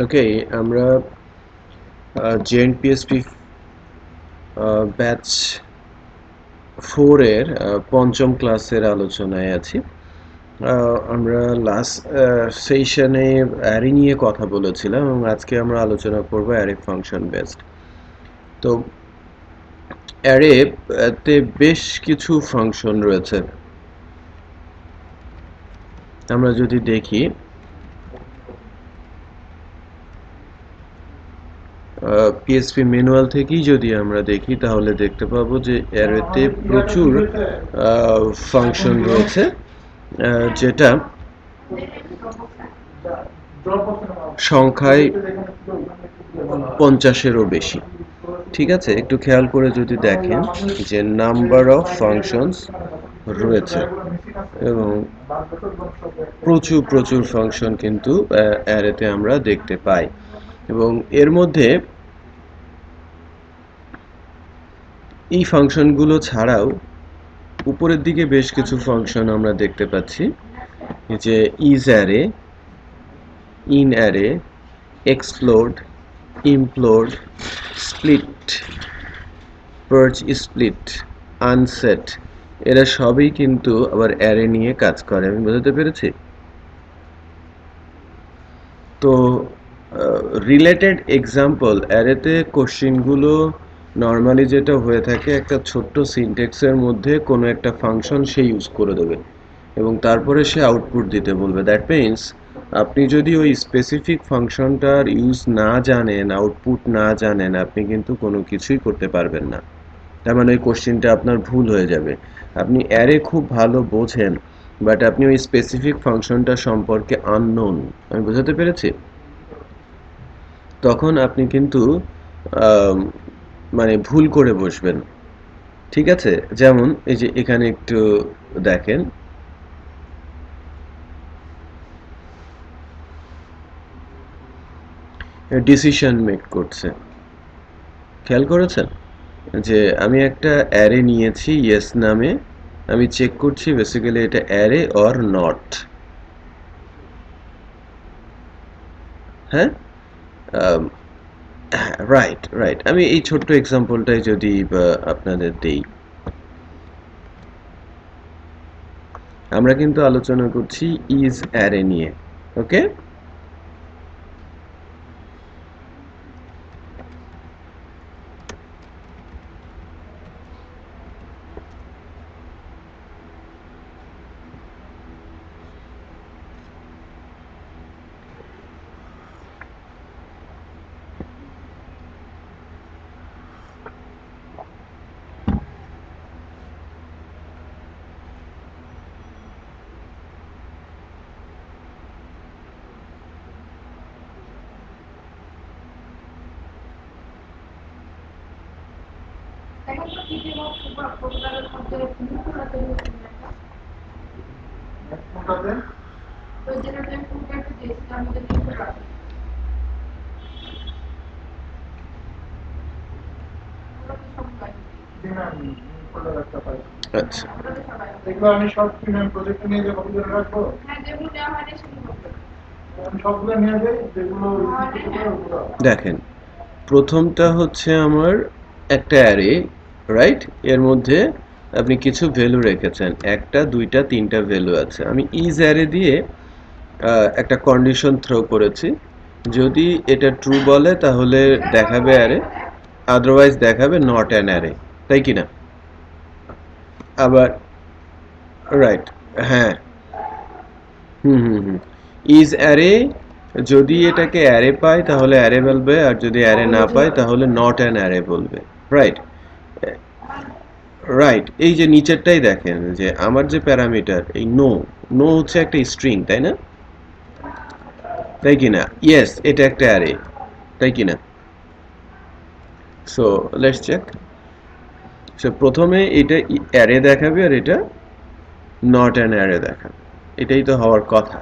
ওকে, আমরা জেএনপিএসপি ব্যাচ 4 এর পঞ্চম ক্লাসের আলোচনায় আছি। আমরা লাস্ট সেশনে অ্যারে নিয়ে কথা বলেছিলাম এবং আজকে আমরা আলোচনা করব অ্যারে ফাংশন বেসড। তো অ্যারে তে বেশ কিছু ফাংশন রয়েছে। আমরা যদি দেখি পিএসপি ম্যানুয়াল থেকেই যদি আমরা দেখি তাহলে দেখতে পাবো যে অ্যারেতে প্রচুর ফাংশন রয়েছে, যেটা সংখ্যায় 50-এরও বেশি। ঠিক আছে, একটু খেয়াল করে যদি দেখেন যে নাম্বার অফ ফাংশনস রয়েছে এবং প্রচুর প্রচুর ফাংশন কিন্তু অ্যারেতে আমরা দেখতে পাই এবং এর মধ্যে এই ফাংশনগুলো ছাড়াও উপরের দিকে বেশ কিছু ফাংশন আমরা দেখতে পাচ্ছি, যে is array, in array, explode, implode, split, preg split, unset, এরা সবই কিন্তু আবার অ্যারে নিয়ে কাজ করে। আমি বোঝাতে পেরেছি? তো রিলেটেড এক্সাম্পল অ্যারেতে কোশ্চেনগুলো নর্মালি যেটা হয়ে থাকে, একটা ছোট্ট সিনট্যাক্সের মধ্যে কোনো একটা ফাংশন সে ইউজ করে দেবে এবং তারপরে সে আউটপুট দিতে বলবে। দ্যাট মিনস আপনি যদি ওই স্পেসিফিক ফাংশনটার ইউজ না জানেন, আউটপুট না জানেন, আপনি কিন্তু কোনো কিছুই করতে পারবেন না। তার মানে ওই কোশ্চেনটা আপনার ভুল হয়ে যাবে। আপনি অ্যারে খুব ভালো বোঝেন, বাট আপনি ওই স্পেসিফিক ফাংশনটা সম্পর্কে আননোন। আমি বোঝাতে পেরেছি? তখন আপনি কিন্তু মানে ভুল করে বসবেন। ঠিক আছে, যেমন এই যে এখানে একটু দেখেন, ডিসিশন মেক করছে। খেয়াল করেছেন যে আমি একটা অ্যারে নিয়েছি ইয়েস নামে, আমি চেক করছি বেসিক্যালি এটা অ্যারে অর নট। হ্যাঁ, রাইট রাইট। আমি এই ছোট্ট এক্সাম্পলটাই যদি আপনাদের দেই, আমরা কিন্তু আলোচনা করছি ইজ অ্যারে নিয়ে। ওকে, আচ্ছা, এগুলো আমি সব প্রজেক্ট নিয়ে যে কপি করে রাখবো, আমি সবগুলো নিয়ে যাই যেগুলো দেখেন প্রথমটা হচ্ছে আমার একটা অ্যারে, রাইট? এর মধ্যে আপনি কিছু ভ্যালু রেখেছেন, একটা দুইটা তিনটা ভ্যালু আছে। আমি ইজ অ্যারে দিয়ে একটা কন্ডিশন থ্রো করেছি, যদি এটা ট্রু বলে তাহলে দেখাবে অ্যারে, আদারওয়াইজ দেখাবে নট অ্যান অ্যারে, তাই কি না? আবার রাইট, হ্যাঁ, হুম হুম হুম, ইজ অ্যারে যদি এটাকে অ্যারে পায় তাহলে অ্যারে বলবে, আর যদি অ্যারে না পায় তাহলে নট অ্যান অ্যারে বলবে। Right right. এই যে নিচেরটাই দেখেন, যে আমার যে প্যারামিটার এই নো, নো হচ্ছে একটা স্ট্রিং, তাই না? তাই কি না? ইয়েস, এটা একটা অ্যারে, তাই কি না? So let's check. সো প্রথমে এটা অ্যারে দেখাবে আর এটা নট অ্যান অ্যারে দেখাবে, এটাই তো হওয়ার কথা।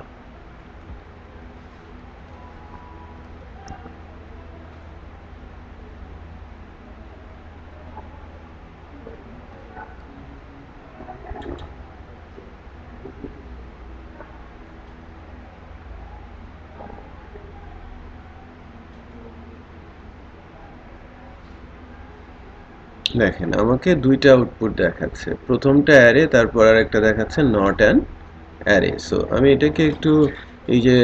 দেখেন আমাকে দুইটা আউটপুট দেখাচ্ছে, প্রথমটা অ্যারে, তারপর আর একটা দেখাচ্ছে নট অ্যান অ্যারে। সো আমি এটাকে একটু, এই যে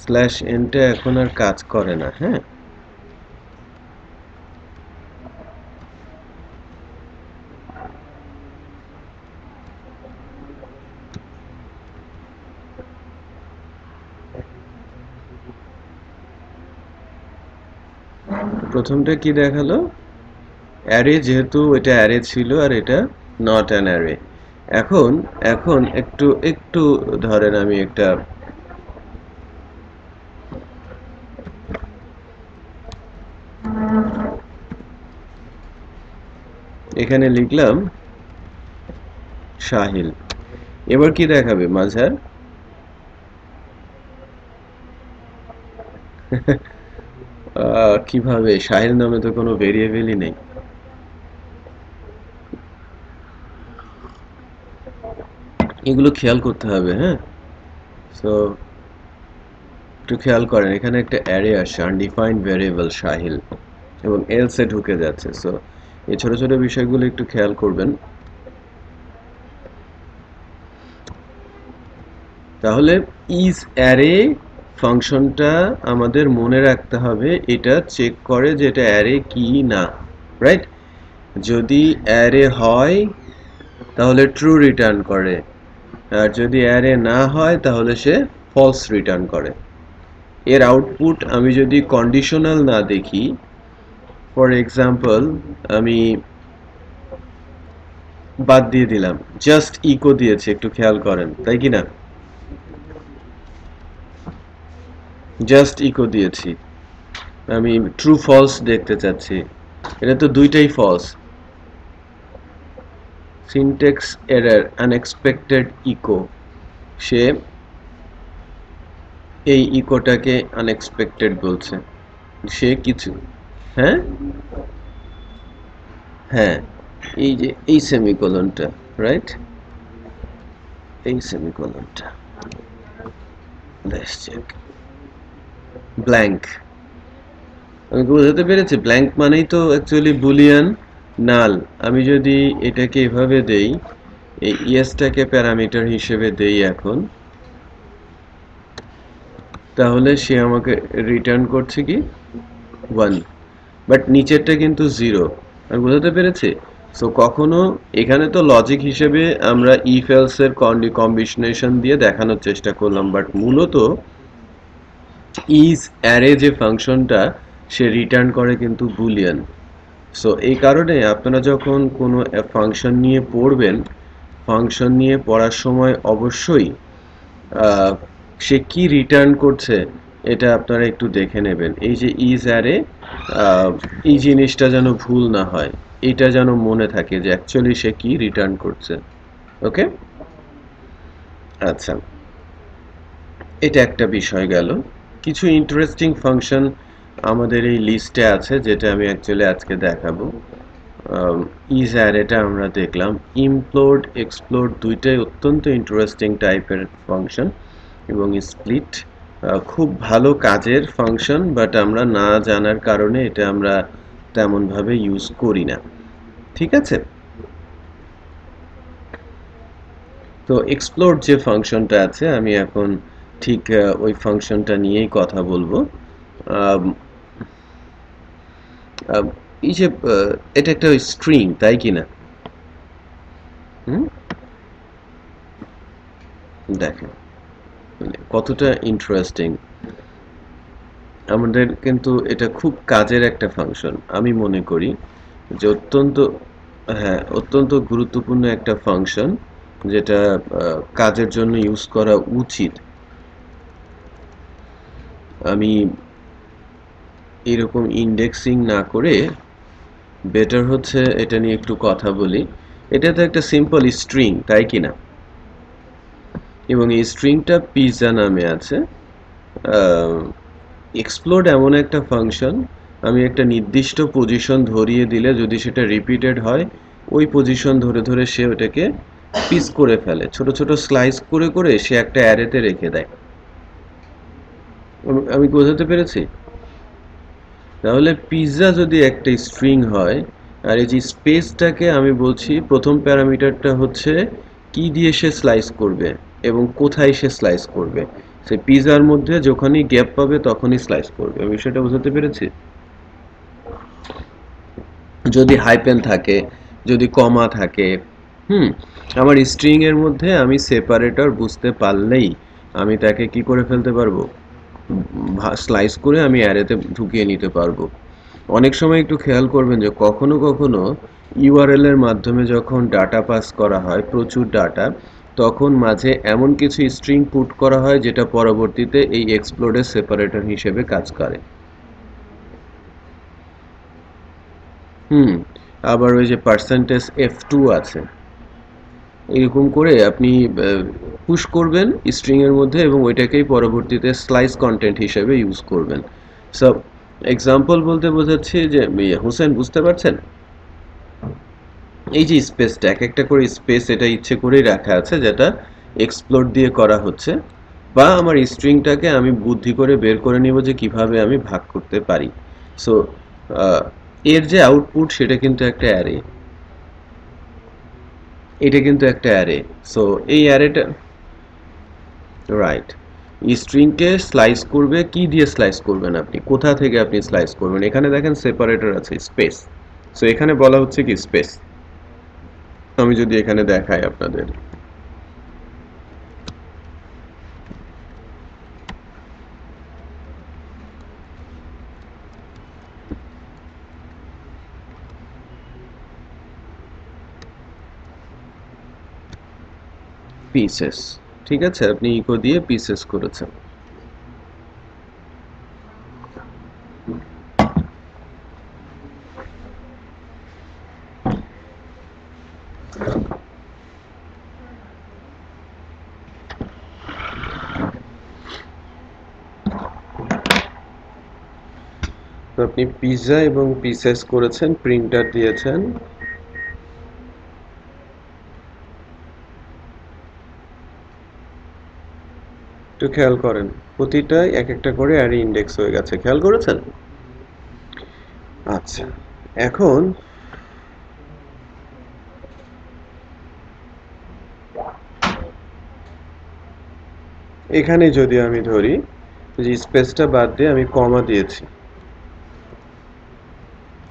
স্ল্যাশ এনটা এখন আর কাজ করে না, হ্যাঁ। প্রথমটা কি দেখালো, অ্যারে, যেহেতু এটা অ্যারে ছিল আর এটা নট অ্যান অ্যারে। এখন এখন একটু একটু ধরেন আমি একটা এখানে লিখলাম সাহিল। এবার কি দেখাবে মাঝার? কিভাবে? সাহিল নামে তো কোনো ভেরিয়েবলই নেই। এগুলো খেয়াল করতে হবে, হ্যাঁ। সো একটু খেয়াল করেন, এখানে একটা অ্যারে আসছে আনডিফাইন্ড ভেরিয়েবল সাহিল এবং এলস এ ঢুকে যাচ্ছে। সো এই ছোট ছোট বিষয়গুলো একটু খেয়াল করবেন। তাহলে ইজ অ্যারে ফাংশনটা আমাদের মনে রাখতে হবে, এটা চেক করে যে এটা অ্যারে কি না, রাইট। যদি অ্যারে হয় তাহলে ট্রু রিটার্ন করে, আর যদি অ্যারে না হয় তাহলে সে ফলস রিটার্ন করে। এর আউটপুট আমি যদি কন্ডিশনাল না দেখি, ফর এক্সাম্পল আমি বাদ দিয়ে দিলাম, জাস্ট ইকো দিয়েছে, একটু খেয়াল করেন, তাই কি না? জাস্ট ইকো দিয়েছি, আমি ট্রু ফলস দেখতে চাচ্ছি, এটা তো দুইটাই false. Syntax error, unexpected echo, সে এই ইকোটাকে আনএক্সপেক্টেড বলছে, সে কিছু, হ্যাঁ হ্যাঁ, এই যে এই সেমিকোলনটা, রাইট, এই সেমিকোলনটা, লেটস চেক, ব্ল্যাঙ্ক। আমি বোঝাতে পেরেছি? ব্ল্যাঙ্ক মানেই তো অ্যাকচুয়ালি বুলিয়ান নাল। আমি যদি এটাকে এভাবে দেই, এই ইয়েসটাকে প্যারামিটার হিসেবে দেই এখন, তাহলে সে আমাকে রিটার্ন করছে কি 1, বাট নিচেরটা কিন্তু 0। আমি বোঝাতে পেরেছি? সো কখনো এখানে তো লজিক হিসেবে আমরা ইফ এলস এর কম্বিনেশন দিয়ে দেখানোর চেষ্টা করলাম, বাট মূলত ইজ অ্যারে যে ফাংশনটা সে রিটার্ন করে কিন্তু বুলিয়ান। সো এই কারণে আপনারা যখন কোনো ফাংশন নিয়ে পড়বেন, ফাংশন নিয়ে পড়ার সময় অবশ্যই সে কি রিটার্ন করছে এটা আপনারা একটু দেখে নেবেন। এই যে ইজ অ্যারে, এই জিনিসটা যেন ভুল না হয়, এটা যেন মনে থাকে যে অ্যাকচুয়ালি সে কি রিটার্ন করছে। ওকে, আচ্ছা, এটা একটা বিষয় গেল। কিছু ইন্টারেস্টিং ফাংশন আমাদের এই লিস্টে আছে যেটা আমি অ্যাকচুয়ালি আজকে দেখাবো। ইজ অ্যারেটা আমরা দেখলাম, ইমপ্লোড এক্সপ্লোড দুইটাই অত্যন্ত ইন্টারেস্টিং টাইপের ফাংশন, এবং স্প্লিট খুব ভালো কাজের ফাংশন, বাট আমরা না জানার কারণে এটা আমরা তেমনভাবে ইউজ করি না, ঠিক আছে। তো এক্সপ্লোর যে ফাংশনটা আছে, আমি এখন ঠিক ওই ফাংশনটা নিয়েই কথা বলবো। আম, আম, এই যে এটা একটা স্ট্রিং, তাই কি না? হুম, দেখেন কতটা ইন্টারেস্টিং। আমাদের কিন্তু এটা খুব কাজের একটা ফাংশন, আমি মনে করি যে অত্যন্ত, হ্যাঁ, অত্যন্ত গুরুত্বপূর্ণ একটা ফাংশন, যেটা কাজের জন্য ইউজ করা উচিত। আমি এরকম ইন্ডেক্সিং না করে বেটার হচ্ছে এটা নিয়ে একটু কথা বলি। এটা তো একটা সিম্পল স্ট্রিং, তাই কি না? এবং এই স্ট্রিংটা পিৎজা নামে আছে। এক্সপ্লোড এমন একটা ফাংশন, আমি একটা নির্দিষ্ট পজিশন ধরিয়ে দিলে যদি সেটা রিপিটেড হয়, ওই পজিশন ধরে ধরে সে ওটাকে পিস করে ফেলে, ছোট ছোট স্লাইস করে করে সে একটা অ্যারেতে রেখে দেয়। আমি বোঝাতে পেরেছি? তাহলে পিৎজা যদি একটা স্ট্রিং হয়, আর এই যে স্পেসটাকে আমি বলছি প্রথম প্যারামিটারটা হচ্ছে কি দিয়ে সে স্লাইস করবে এবং কোথায় সে স্লাইস করবে। সে পিজার মধ্যে যখনই গ্যাপ পাবে তখনই স্লাইস করবে। বিষয়টা বুঝতে পেরেছি? যদি হাইপেন থাকে, যদি কমা থাকে, হুম, আমার স্ট্রিং এর মধ্যে আমি সেপারেটর বুঝতে পারলেই আমি তাকে কি করে ফেলতে পারবো, স্লাইস করে আমি অ্যারেতে ঢুকিয়ে নিতে পারবো। অনেক সময় একটু খেয়াল করবেন যে কখনো কখনো ইউআরএল এর মাধ্যমে যখন ডাটা পাস করা হয় প্রচুর ডাটা, তখন মাঝে এমন কিছু স্ট্রিং পুট করা হয় যেটা পরবর্তীতে এই এক্সপ্লোডের সেপারেটর হিসেবে কাজ করে। হুম, আবার ওই যে পার্সেন্টেজ এফ টু আছে, এরকম করে আপনি পুশ করবেন স্ট্রিং এর মধ্যে এবং ওইটাকেই পরবর্তীতে স্লাইস কন্টেন্ট হিসেবে ইউজ করবেন। সব এক্সাম্পল বলতে বোঝাচ্ছি যে হোসেন বুঝতে পারছেন, এই যে স্পেসটা এক একটা করে স্পেস এটা ইচ্ছে করেই রাখা আছে যেটা এক্সপ্লোর দিয়ে করা হচ্ছে, বা আমার স্ট্রিংটাকে আমি বুদ্ধি করে বের করে নিব যে কিভাবে আমি ভাগ করতে পারি। সো এর যে আউটপুট সেটা কিন্তু একটা অ্যারে, এটা কিন্তু একটা অ্যারে। সো এই অ্যারেটা, রাইট, স্ট্রিংকে স্লাইস করবে কি দিয়ে স্লাইস করবেন, আপনি কোথা থেকে আপনি স্লাইস করবেন, এখানে দেখেন সেপারেটর আছে স্পেস। সো এখানে বলা হচ্ছে কি স্পেস। আমি যদি এখানে দেখাই আপনাদের, পিসেস, ঠিক আছে, আপনি ইকো দিয়ে পিসেস করেছেন। তো আপনি পিৎজা এবং পিসেস করেছেন, প্রিন্টার দিয়েছেন। একটু খেয়াল করেন প্রতিটাই এক একটা করে অ্যারে ইন্ডেক্স হয়ে গেছে, খেয়াল করেছেন? আচ্ছা, এখন এখানে যদি আমি ধরি যে স্পেসটা বাদ দিয়ে আমি কমা দিয়েছি,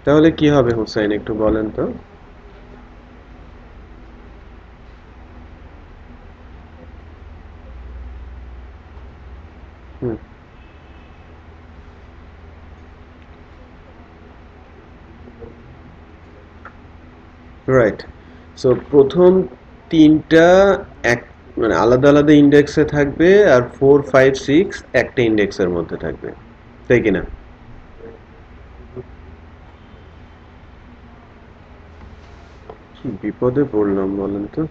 তাহলে কি হবে হুসাইন একটু বলেন তো? হুম, রাইট। সো প্রথম তিনটা এক মানে আলাদা আলাদা ইন্ডেক্সে থাকবে, আর 4 5 6 একটা ইন্ডেক্সের মধ্যে থাকবে, তাই কিনা? কি বিপদে পড়লাম বলেন তো।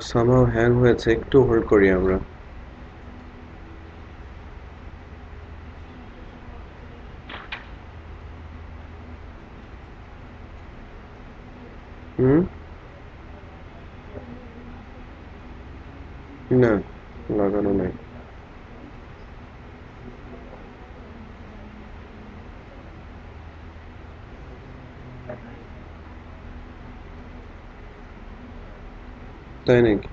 সামহাও হ্যাং হয়েছে, একটু হোল্ড করি আমরা। হুম, না, লাগানো নাই। তাই নাকি?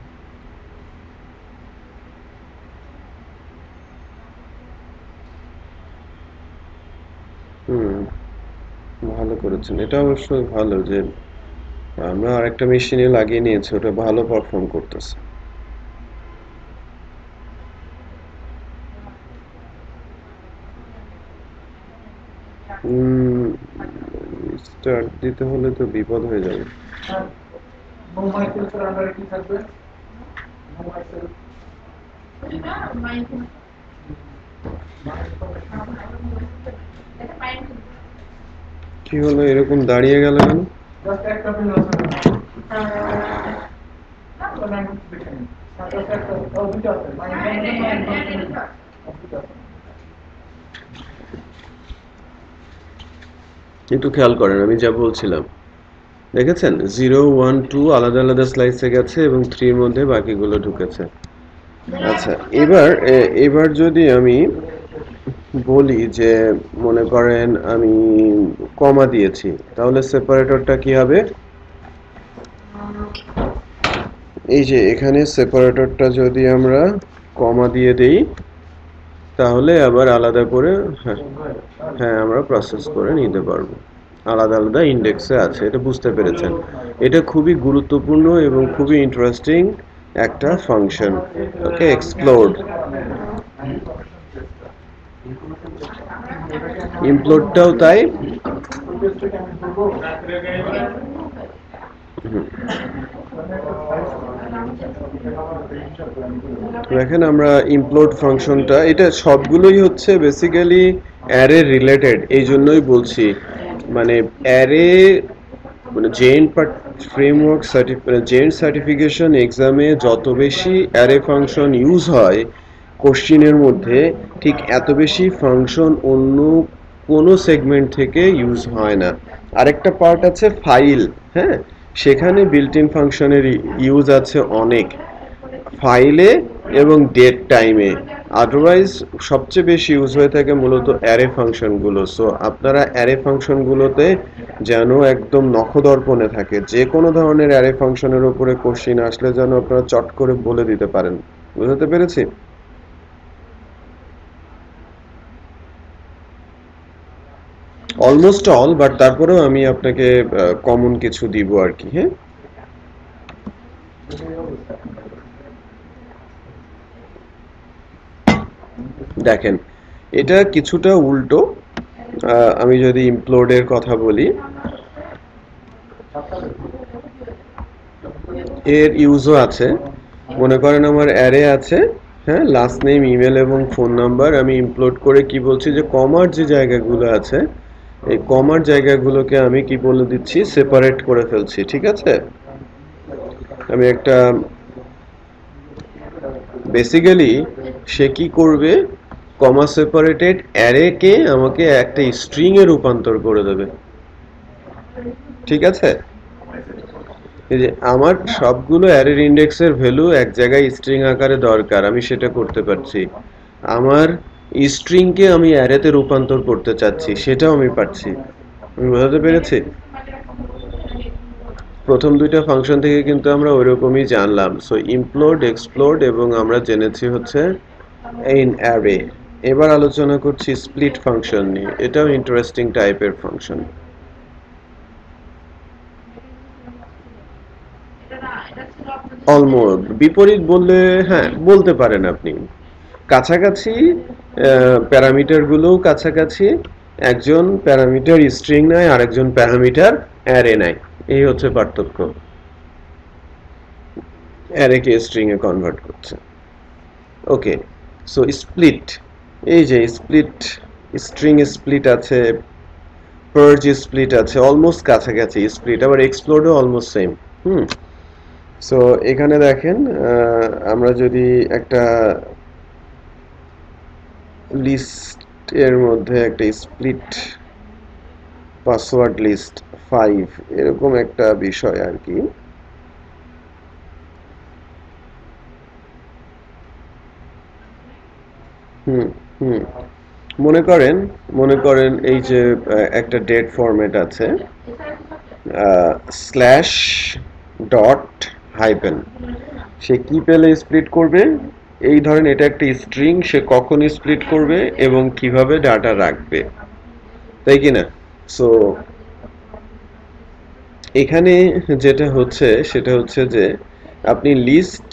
হুম, ভালো করেছেন, এটা অবশ্য ভালো যে আমরা আরেকটা মেশিনে লাগিয়ে নিয়েছি, ওটা ভালো পারফর্ম করতেছে। স্টার্ট দিতে হলে তো বিপদ হয়ে যাবে। কি হলো, এরকম দাঁড়িয়ে গেল কেন? একটু খেয়াল করেন, আমি যা বলছিলাম দেখেছেন 0 1 2 আলাদা আলাদা স্লাইসে গেছে এবং 3 এর মধ্যে বাকিগুলো ঢুকেছে। আচ্ছা, এবার যদি আমি বলি যে মনে করেন আমি কমা দিয়েছি, তাহলে সেপারেটরটা কি হবে? এই যে এখানে সেপারেটরটা যদি আমরা কমা দিয়ে দেই তাহলে আবার আলাদা করে হ্যাঁ আমরা প্রসেস করে নিতে পারবো। আলাদা আলাদা ইন্ডেক্সে আছে, এটা বুঝতে পেরেছেন? এটা খুবই গুরুত্বপূর্ণ এবং খুবই ইন্টারেস্টিং একটা ফাংশন। ওকে, এক্সপ্লোর। ইমপ্লোডটাও তাই। দেখেন আমরা ইমপ্লোড ফাংশনটা, এটা সবগুলোই হচ্ছে বেসিক্যালি অ্যারে রিলেটেড, এই জন্যই বলছি মানে অ্যারে মানে ফ্রেমওয়ার্ক জেন সার্টিফিকেশন এক্সামে যত বেশি অ্যারে ফাংশন ইউজ হয় কোশ্চিনের মধ্যে, ঠিক এত বেশি ফাংশন অন্য কোনো সেগমেন্ট থেকে ইউজ হয় না। আরেকটা পার্ট আছে ফাইল, হ্যাঁ, সেখানে বিল্ট ইন ফাংশনের ইউজ আছে অনেক, ফাইলে এবং ডেট টাইমে। আদারওয়াইজ সবচেয়ে বেশি ইউজ হয়ে থাকে মূলত অ্যারে ফাংশনগুলো। সো আপনারা অ্যারে ফাংশনগুলোতে যেন একদম নখদর্পণে থাকে, যে কোনো ধরনের অ্যারে ফাংশনের উপরে কোশ্চিন আসলে যেন আপনারা চট করে বলে দিতে পারেন। বুঝতে পেরেছি? অলমোস্ট অল, বাট তারপরেও আমি আপনাকে কমন কিছু দিব আর কি। হ্যাঁ, দেখেন এটা কিছুটা উল্টো। আমি যদি ইমপ্লোডের কথা বলি, এর ইউজও আছে। মনে করেন আমার অ্যারে আছে, হ্যাঁ, লাস্ট নেম, ইমেল এবং ফোন নাম্বার। আমি ইমপ্লোড করে কি বলছি যে কমার যে জায়গাগুলো আছে, এই কমার জায়গাগুলোকে আমি কি বলে দিচ্ছি, সেপারেট করে ফেলছি। ঠিক আছে, আমি একটা বেসিক্যালি সে কি করবে, কমা সেপারেটেড অ্যারেকে আমাকে একটা স্ট্রিং এ রূপান্তর করে দেবে। ঠিক আছে, এই যে আমার সবগুলো অ্যারের ইন্ডেক্সের ভ্যালু এক জায়গায় স্ট্রিং আকারে দরকার, আমি সেটা করতে পারছি। আমার স্ট্রিংকে আমি অ্যারেতে রূপান্তর করতে চাচ্ছি, সেটাও আমি পারছি। আমি বোঝাতে পেরেছি? প্রথম দুইটা ফাংশন থেকে কিন্তু আমরা ওইরকমই জানলাম। সো ইমপ্লোড, এক্সপ্লোড এবং আমরা জেনেছি হচ্ছে ইন অ্যারে। এবার আলোচনা করছি স্প্লিট ফাংশন নিয়ে, এটাও ইন্টারেস্টিং টাইপের ফাংশন। অলমোস্ট বিপরীত বললে হ্যাঁ বলতে পারেন আপনি, কাছাকাছি। প্যারামিটারগুলোও কাছাকাছি, একজন প্যারামিটার স্ট্রিং নেয় আরেকজন প্যারামিটার অ্যারে নেয়, এই হচ্ছে পার্থক্য। অ্যারেকে স্ট্রিং এ কনভার্ট করছে। ওকে, সো স্প্লিট, এই যে স্প্লিট, স্ট্রিং স্প্লিট আছে, পার্জ স্প্লিট আছে, অলমোস্ট কাছাকাছি স্প্লিট। আবার এক্সপ্লোডও অলমোস্ট সেম। সো এখানে দেখেন আমরা যদি একটা লিস্টের মধ্যে একটা স্প্লিট পাসওয়ার্ড লিস্ট 5 এরকম একটা বিষয় আর কি। হুম হুম মনে করেন এই যে একটা ডেট ফরম্যাট আছে, স্ল্যাশ ডট হাইপেন, সে কি পেলে স্প্লিট করবে, এই ধরেন এটা একটা স্ট্রিং, সে কখন স্প্লিট করবে এবং কিভাবে ডাটা রাখবে, তাই কি না? সো এখানে যেটা হচ্ছে সেটা হচ্ছে যে আপনি লিস্ট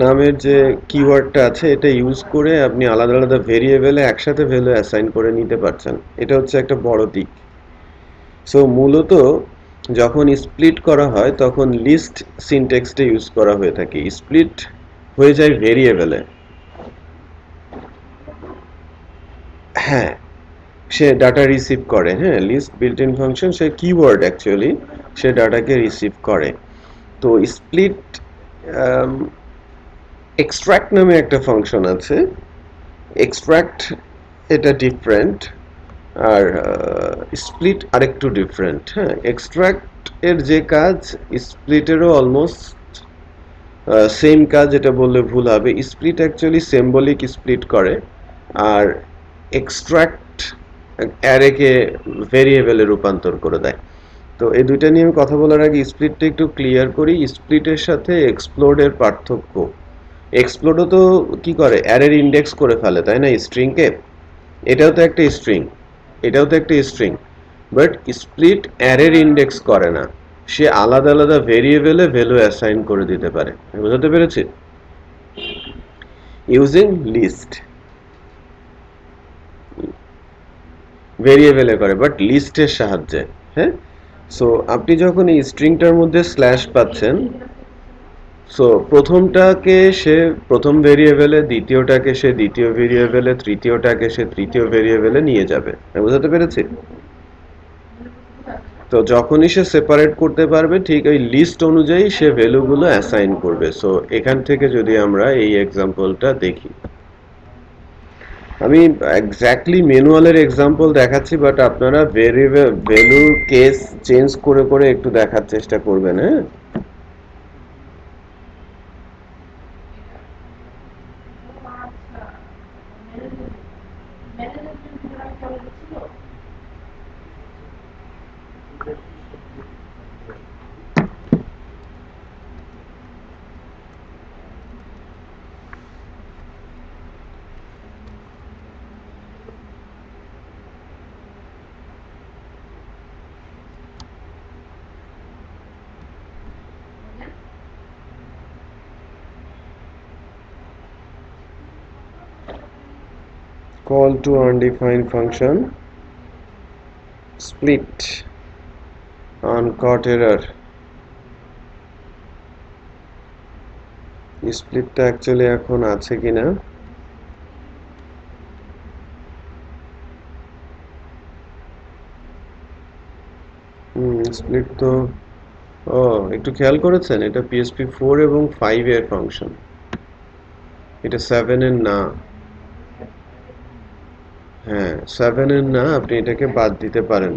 নামের যে কিওয়ার্ডটা আছে এটা ইউজ করে আপনি আলাদা আলাদা ভেরিয়েবলে একসাথে ভ্যালু অ্যাসাইন করে নিতে পারছেন, এটা হচ্ছে একটা বড় দিক। সো মূলত যখন স্প্লিট করা হয় তখন লিস্ট সিনট্যাক্সটা ইউজ করা হয়ে থাকে, স্প্লিট হয়ে যায় ভেরিয়েবলে। হ্যাঁ, সে ডাটা রিসিভ করে, হ্যাঁ, লিস্ট বিল্ট ইন ফাংশন সে কিওয়ার্ড অ্যাকচুয়ালি সে ডাটাকে রিসিভ করে। তো স্প্লিট এক্সট্রাক্ট নামে একটা ফাংশন আছে, এক্সট্রাক্ট এটা ডিফারেন্ট, আর স্প্লিট আরেকটু ডিফারেন্ট। হ্যাঁ, এক্সট্রাক্ট এর যে কাজ স্প্লিটেরও অলমোস্ট সেম কাজ, এটা বললে ভুল হবে। স্প্লিট অ্যাকচুয়ালি সিম্বলিক স্প্লিট করে, আর এক্সট্রাক্ট অ্যারেকে ভেরিয়েবলে রূপান্তর করে দেয়। তো এই দুইটা নিয়ে আমি কথা বলার আগে স্প্লিটটা একটু ক্লিয়ার করি। স্প্লিটের সাথে এক্সপ্লোডের পার্থক্য, এক্সপ্লোডও তো কি করে, অ্যারের ইন্ডেক্স করে ফেলে, তাই না, স্ট্রিংকে। এটাও তো একটা স্ট্রিং, এটাও তো একটা স্ট্রিং, বাট স্প্লিট অ্যারের ইন্ডেক্স করে না, সে আলাদা আলাদা ভেরিয়েবলে ভ্যালু অ্যাসাইন করে দিতে পারে। বুঝতে পেরেছি? ইউজিং লিস্ট ভেরিয়েবলে করে, বাট লিস্টের সাহায্যে। হ্যাঁ, সো আপনি যখন এই স্ট্রিংটার মধ্যে স্ল্যাশ পাচ্ছেন, সো প্রথমটাকে সে প্রথম ভেরিয়েবলে, দ্বিতীয়টাকে সে দ্বিতীয় ভেরিয়েবলে, তৃতীয়টাকে সে তৃতীয় ভেরিয়েবলে নিয়ে যাবে। বুঝতে পেরেছি? তো যখনই সে সেপারেট করতে পারবে ঠিক ওই লিস্ট অনুযায়ী সে ভ্যালুগুলো অ্যাসাইন করবে। সো এখান থেকে যদি আমরা এই এক্সাম্পলটা দেখি, আমি এক্স্যাক্টলি ম্যানুয়ালের এক্সাম্পল দেখাচ্ছি, বাট আপনারা ভ্যালু কেস চেঞ্জ করে করে একটু দেখার চেষ্টা করবেন। হ্যাঁ, call to undefined function, split, uncaught error। স্প্লিটটা অ্যাকচুয়ালি এখন আছে কিনা, স্প্লিট তো, ও একটু খেয়াল করেছেন, এটা পিএসপি 4 এবং 5 এর ফাংশন, এটা 7 এর না। হ্যাঁ, 7 এর না, আপনি এটাকে বাদ দিতে পারেন।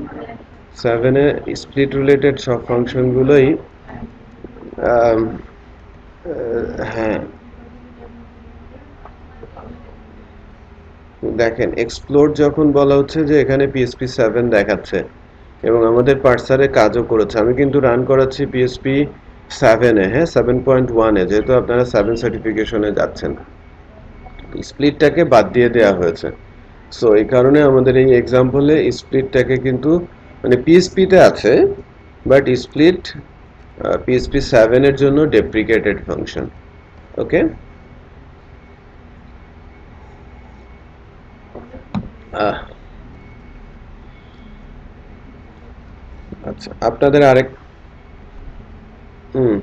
7 এ স্প্লিট রিলেটেড সব ফাংশনগুলোই হ্যাঁ, দেখেন এক্সপ্লোর যখন বলা হচ্ছে যে এখানে পিএসপি 7 দেখাচ্ছে এবং আমাদের পার্সারে কাজও করেছে, আমি কিন্তু রান করাচ্ছি পিএসপি 7 এ, হ্যাঁ 7.1 এ, যেহেতু আপনারা 7 সার্টিফিকেশনে যাচ্ছেন, স্প্লিটটাকে বাদ দিয়ে দেওয়া হয়েছে। সো এই কারণে আমাদের এই এক্সাম্পলে স্প্লিটটাকে কিন্তু মানে পিএসপিতে আছে, বাট স্প্লিট পিএসপি 7 এর জন্য ডেপ্রিকেটেড ফাংশন। ওকে, আচ্ছা আপনাদের আরেক, হুম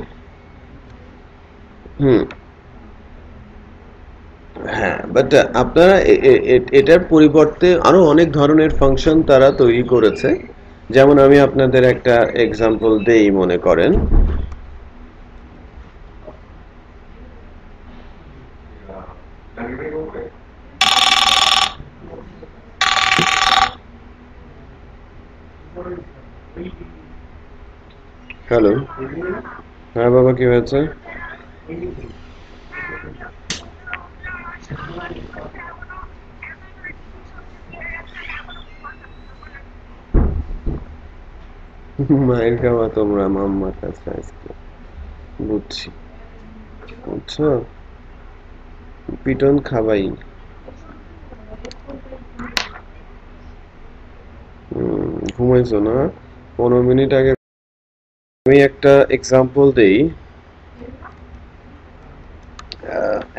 হুম, হ্যাঁ, বাট আপনারা এটার পরিবর্তে আরো অনেক ধরনের ফাংশন তারা তৈরি করেছে। যেমন আমি আপনাদের একটা এক্সাম্পল দেই, মনে করেন হ্যালো, হ্যাঁ বাবা কি হয়েছে? মায়ের খাওয়া তোমরা মাম্মার কাছে আজকে, বুঝছি, বুঝছো, পিটন খাবাই। ঘুমাইছো না? 15 মিনিট আগে আমি একটা এক্সাম্পল দেই।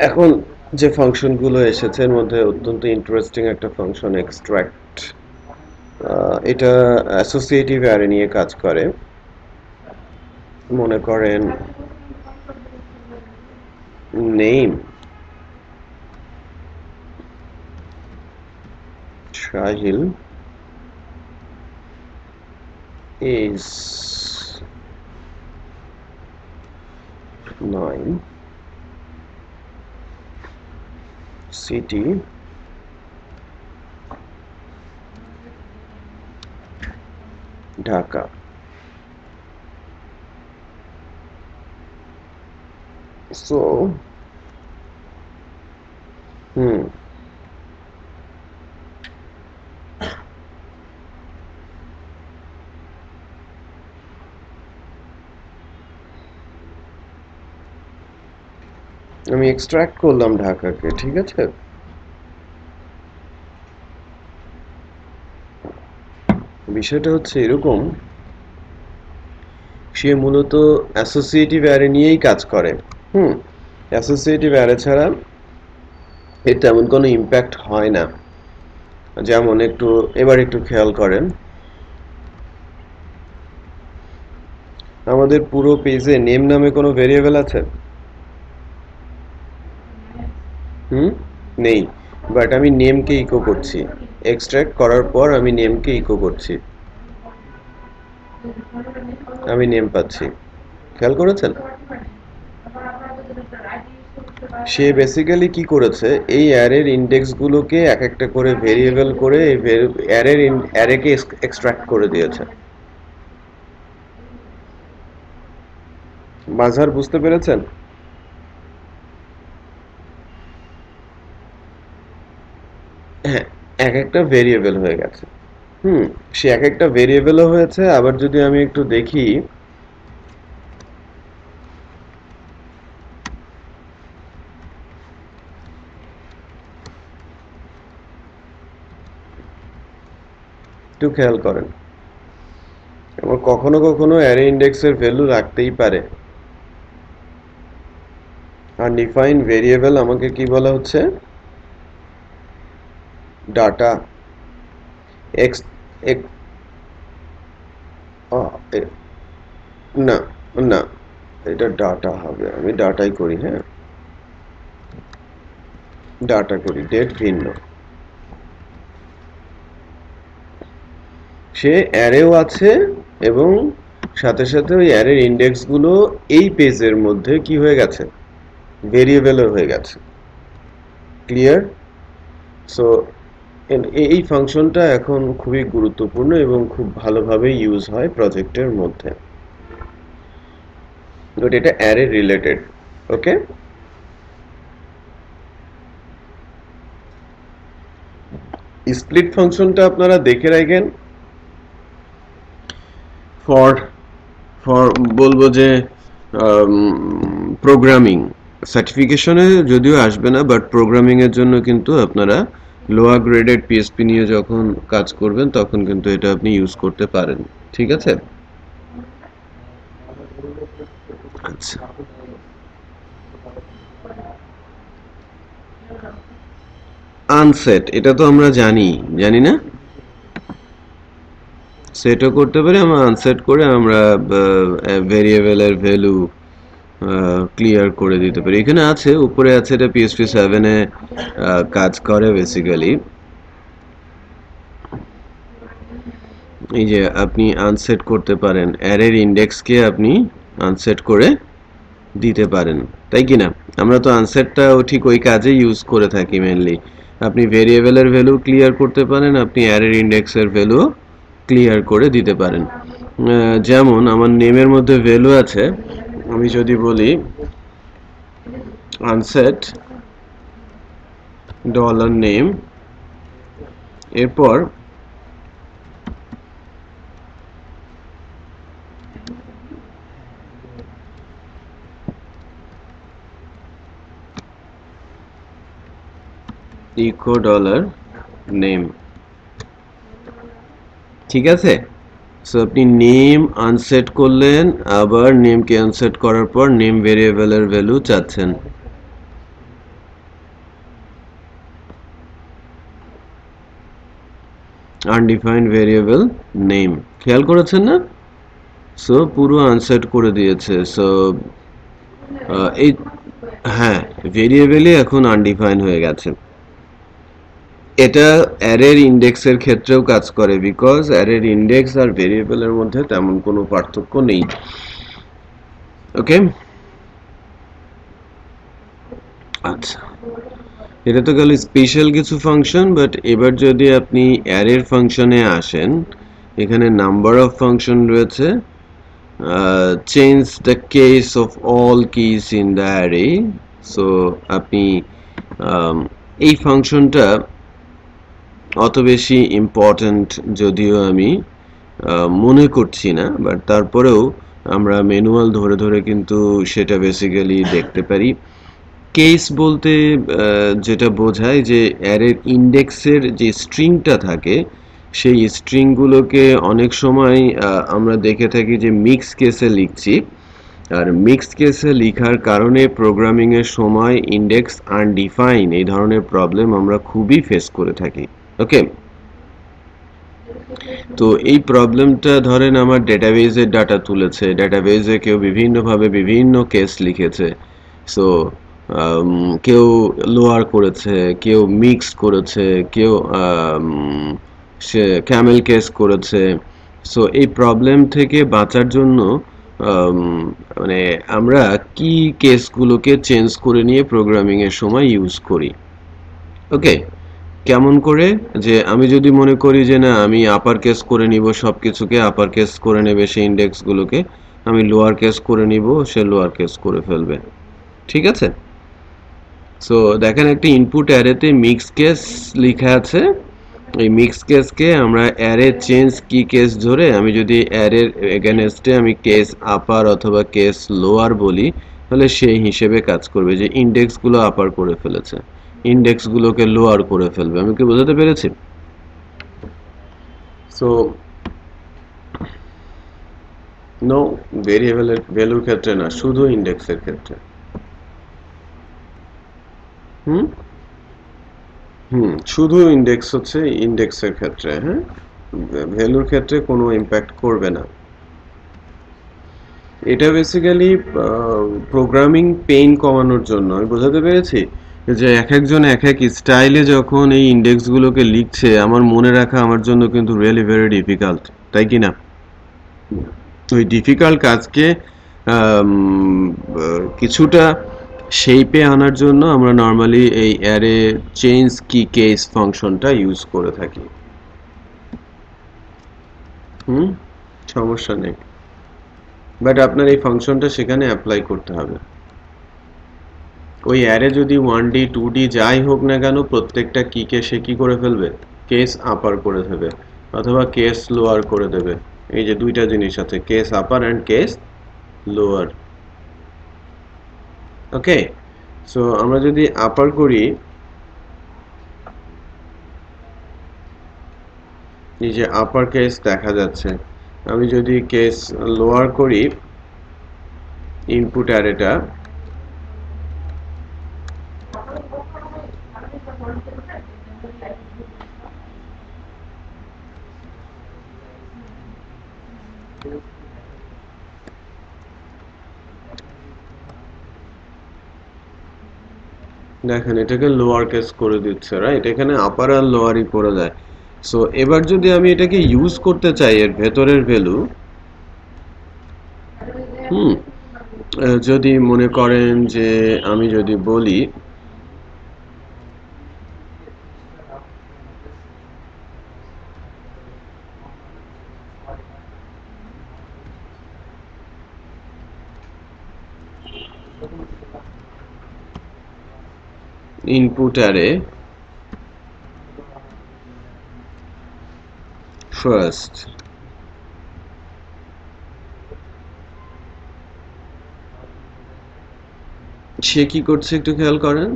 এখন যে ফাংশনগুলো এসেছে এর মধ্যে অত্যন্ত ইন্টারেস্টিং একটা ফাংশন এক্সট্রাক্ট। এটা অ্যাসোসিয়েটিভ অ্যারে নিয়ে কাজ করে। মনে করেন name Shahil is 9, city Dhaka. So, আমি এক্সট্রাক্ট করলাম ঢাকাকে, ঠিক আছে? বিষয়টা হচ্ছে এরকম, সে মূলত অ্যাসোসিয়েটিভ অ্যারে নিয়েই কাজ করে। অ্যাসোসিয়েটিভ অ্যারে ছাড়া এর তেমন কোনো ইম্প্যাক্ট হয় না। যেমন এবার একটু খেয়াল করেন, আমাদের পুরো পেজে নেম নামে কোনো ভেরিয়েবল আছে? নেই। বাট আমি নেমকে ইকো করছি, এক্সট্রাক্ট করার পর আমি নেমকে ইকো করছি, আমি নেম পাচ্ছি। খেয়াল করেছেন? সে বেসিক্যালি কি করেছে, এই অ্যারের ইন্ডেক্সগুলোকে এক একটা করে ভেরিয়েবল করে এই অ্যারেকে এক্সট্রাক্ট করে দিয়েছে। মাঝার বুঝতে পেরেছেন? হ্যাঁ, এক একটা ভেরিয়েবল হয়ে গেছে। সে এক একটা ভেরিয়েবলও হয়েছে। আবার যদি আমি একটু দেখি, একটু খেয়াল করেন, এবং কখনো কখনো অ্যারে ইন্ডেক্সের ভ্যালু রাখতেই পারে। আনডিফাইন্ড ভেরিয়েবল আমাকে কি বলা হচ্ছে? ডাটা এক্স না, না, এটা ডাটা হবে। আমি ডাটাই করি, হ্যাঁ, ডাটা করি, ডেট ভিন্ন। সে অ্যারেও আছে এবং সাথে সাথে ওই অ্যারের ইন্ডেক্সগুলো এই পেজের মধ্যে কি হয়ে গেছে, ভেরিয়েবলও হয়ে গেছে। ক্লিয়ার? সো এই ফাংশনটা এখন খুবই গুরুত্বপূর্ণ এবং খুব ভালোভাবে ইউজ হয় প্রজেক্টের মধ্যে। বাট এটা অ্যারে রিলেটেড। ওকে, স্প্লিট ফাংশনটা আপনারা দেখে রাখেন। ফর ফর বলবো যে প্রোগ্রামিং সার্টিফিকেশনে যদিও আসবে না, বাট প্রোগ্রামিং এর জন্য কিন্তু আপনারা লোয়ার গ্রেডেড পিএসপি নিয়ে যখন কাজ করবেন তখন কিন্তু এটা আপনি ইউজ করতে পারেন। ঠিক আছে? আচ্ছা, আনসেট এটা তো আমরা জানি না? সেটও করতে পারি আমরা, আনসেট করে আমরা ভেরিয়েবলের ভ্যালু ক্লিয়ার করে দিতে পারি। এখানে আছে, উপরে আছে, এটা পিএসপি 7 এ কাজ করে বেসিক্যালি। এই যে আপনি আনসেট করতে পারেন, অ্যারের ইন্ডেক্সকে আপনি আনসেট করে দিতে পারেন, তাই কি না? আমরা তো আনসেটটা ঠিক ওই কাজে ইউজ করে থাকি মেনলি। আপনি ভেরিয়েবলের ভ্যালু ক্লিয়ার করতে পারেন, আপনি অ্যারের ইন্ডেক্সের ভ্যালু ক্লিয়ার করে দিতে পারেন। যেমন আমার নেমের মধ্যে ভ্যালু আছে, আমি যদি বলি আনসেট $নেম, এরপর ইকো $নেম। ঠিক আছে? সো আপনি নেম আনসেট করলেন, আবার নেমকে আনসেট করার পর নেম ভেরিয়েবলের ভ্যালু চাচ্ছেন। আনডিফাইন্ড ভেরিয়েবল নেম, খেয়াল করেছেন না? সো পুরো আনসেট করে দিয়েছে। সো এই হ্যাঁ, ভেরিয়েবলই এখন আনডিফাইন হয়ে গেছে। এটা অ্যারের ইন্ডেক্সের ক্ষেত্রেও কাজ করে, বিকজ অ্যারের ইন্ডেক্স আর ভেরিয়েবলের মধ্যে তেমন কোনো পার্থক্য নেই। ওকে, আচ্ছা, এটা তো গেল স্পেশাল কিছু ফাংশন। বাট এবার যদি আপনি অ্যারের ফাংশনে আসেন, এখানে নাম্বার অফ ফাংশন রয়েছে। Change the case of all kiss in the array. So আপনি এই ফাংশনটা অত বেশি ইম্পর্ট্যান্ট যদিও আমি মনে করছি না, বাট তারপরেও আমরা ম্যানুয়াল ধরে ধরে কিন্তু সেটা বেসিক্যালি দেখতে পারি। কেস বলতে যেটা বোঝায় যে অ্যারের ইন্ডেক্সের যে স্ট্রিংটা থাকে, সেই স্ট্রিংগুলোকে অনেক সময় আমরা দেখে থাকি যে মিক্স কেসে লিখছি। আর মিক্সড কেসে লেখার কারণে প্রোগ্রামিংয়ের সময় ইন্ডেক্স আনডিফাইন এই ধরনের প্রবলেম আমরা খুবই ফেস করে থাকি। ওকে, তো এই প্রবলেমটা ধরেন আমার ডেটাবেজের ডাটা তুলেছে, ডেটাবেজে কেউ বিভিন্নভাবে বিভিন্ন কেস লিখেছে। সো কেউ লোয়ার করেছে, কেউ মিক্স করেছে, কেউ সে ক্যামেল কেস করেছে। সো এই প্রবলেম থেকে বাঁচার জন্য মানে আমরা কি কেসগুলোকে চেঞ্জ করে নিয়ে প্রোগ্রামিংয়ের সময় ইউজ করি। ওকে, কেমন করে? যে আমি যদি মনে করি যে না, আমি আপার কেস করে নিব, সব কিছুকে আপার কেস করে নেবে সেই ইন্ডেক্সগুলোকে, আমি লোয়ার কেস করে নিব, সে লোয়ার কেস করে ফেলবে। ঠিক আছে? সো দেখেন, একটা ইনপুট অ্যারেতে মিক্স কেস লেখা আছে। এই মিক্স কেসকে আমরা অ্যারে চেঞ্জ কি কেস ধরে আমি যদি অ্যারের এগেনস্টে আমি কেস আপার অথবা কেস লোয়ার বলি, তাহলে সেই হিসেবে কাজ করবে যে ইন্ডেক্সগুলো আপার করে ফেলেছে, ইন্ডেক্সগুলোকে লোয়ার করে ফেলবে। আমি কি বোঝাতে পেরেছি? সো নো, ভেরিয়েবলের ভ্যালুর ক্ষেত্রে না, শুধু ইন্ডেক্সের ক্ষেত্রে। হুম শুধু ইন্ডেক্স হচ্ছে ইন্ডেক্সের ক্ষেত্রে, হ্যাঁ, ভ্যালুর ক্ষেত্রে কোনো ইম্প্যাক্ট করবে না। এটা বেসিক্যালি প্রোগ্রামিং পেইন কমানোর জন্য। আমি বোঝাতে পেরেছি যে এক একজন এক এক স্টাইলে যখন এই ইন্ডেক্সগুলোকে লিখছে, আমার মনে রাখা আমার জন্য কিন্তু রিয়েলি ভেরি ডিফিকাল্ট, তাই কি না? ওই ডিফিকাল্ট কাজকে কিছুটা শেপে আনার জন্য আমরা নর্মালি এই অ্যারে চেঞ্জ কি কেস ফাংশনটা ইউজ করে থাকি। সমস্যা নেই, বাট আপনার এই ফাংশনটা সেখানে অ্যাপ্লাই করতে হবে। ওই অ্যারে যদি 1D 2D যাই হোক না কেন, প্রত্যেকটা কিকে সে কি করে ফেলবে? কেস আপার করে দেবে অথবা কেস লোয়ার করে দেবে। এই যে দুইটা জিনিস আছে, case upper and case lower. Okay, so আমরা যদি আপার করি, এই যে আপার কেস দেখা যাচ্ছে। আমি যদি কেস লোয়ার করি ইনপুট অ্যারেটা, দেখেন এটাকে লোয়ার কেস করে দিচ্ছে, রাইট? এখানে আপার আর লোয়ারই করে দেয়। সো এবার যদি আমি এটাকে ইউজ করতে চাই, এর ভেতরের ভ্যালু, যদি মনে করেন যে আমি যদি বলি input array first, সে কি করছে একটু খেয়াল করেন,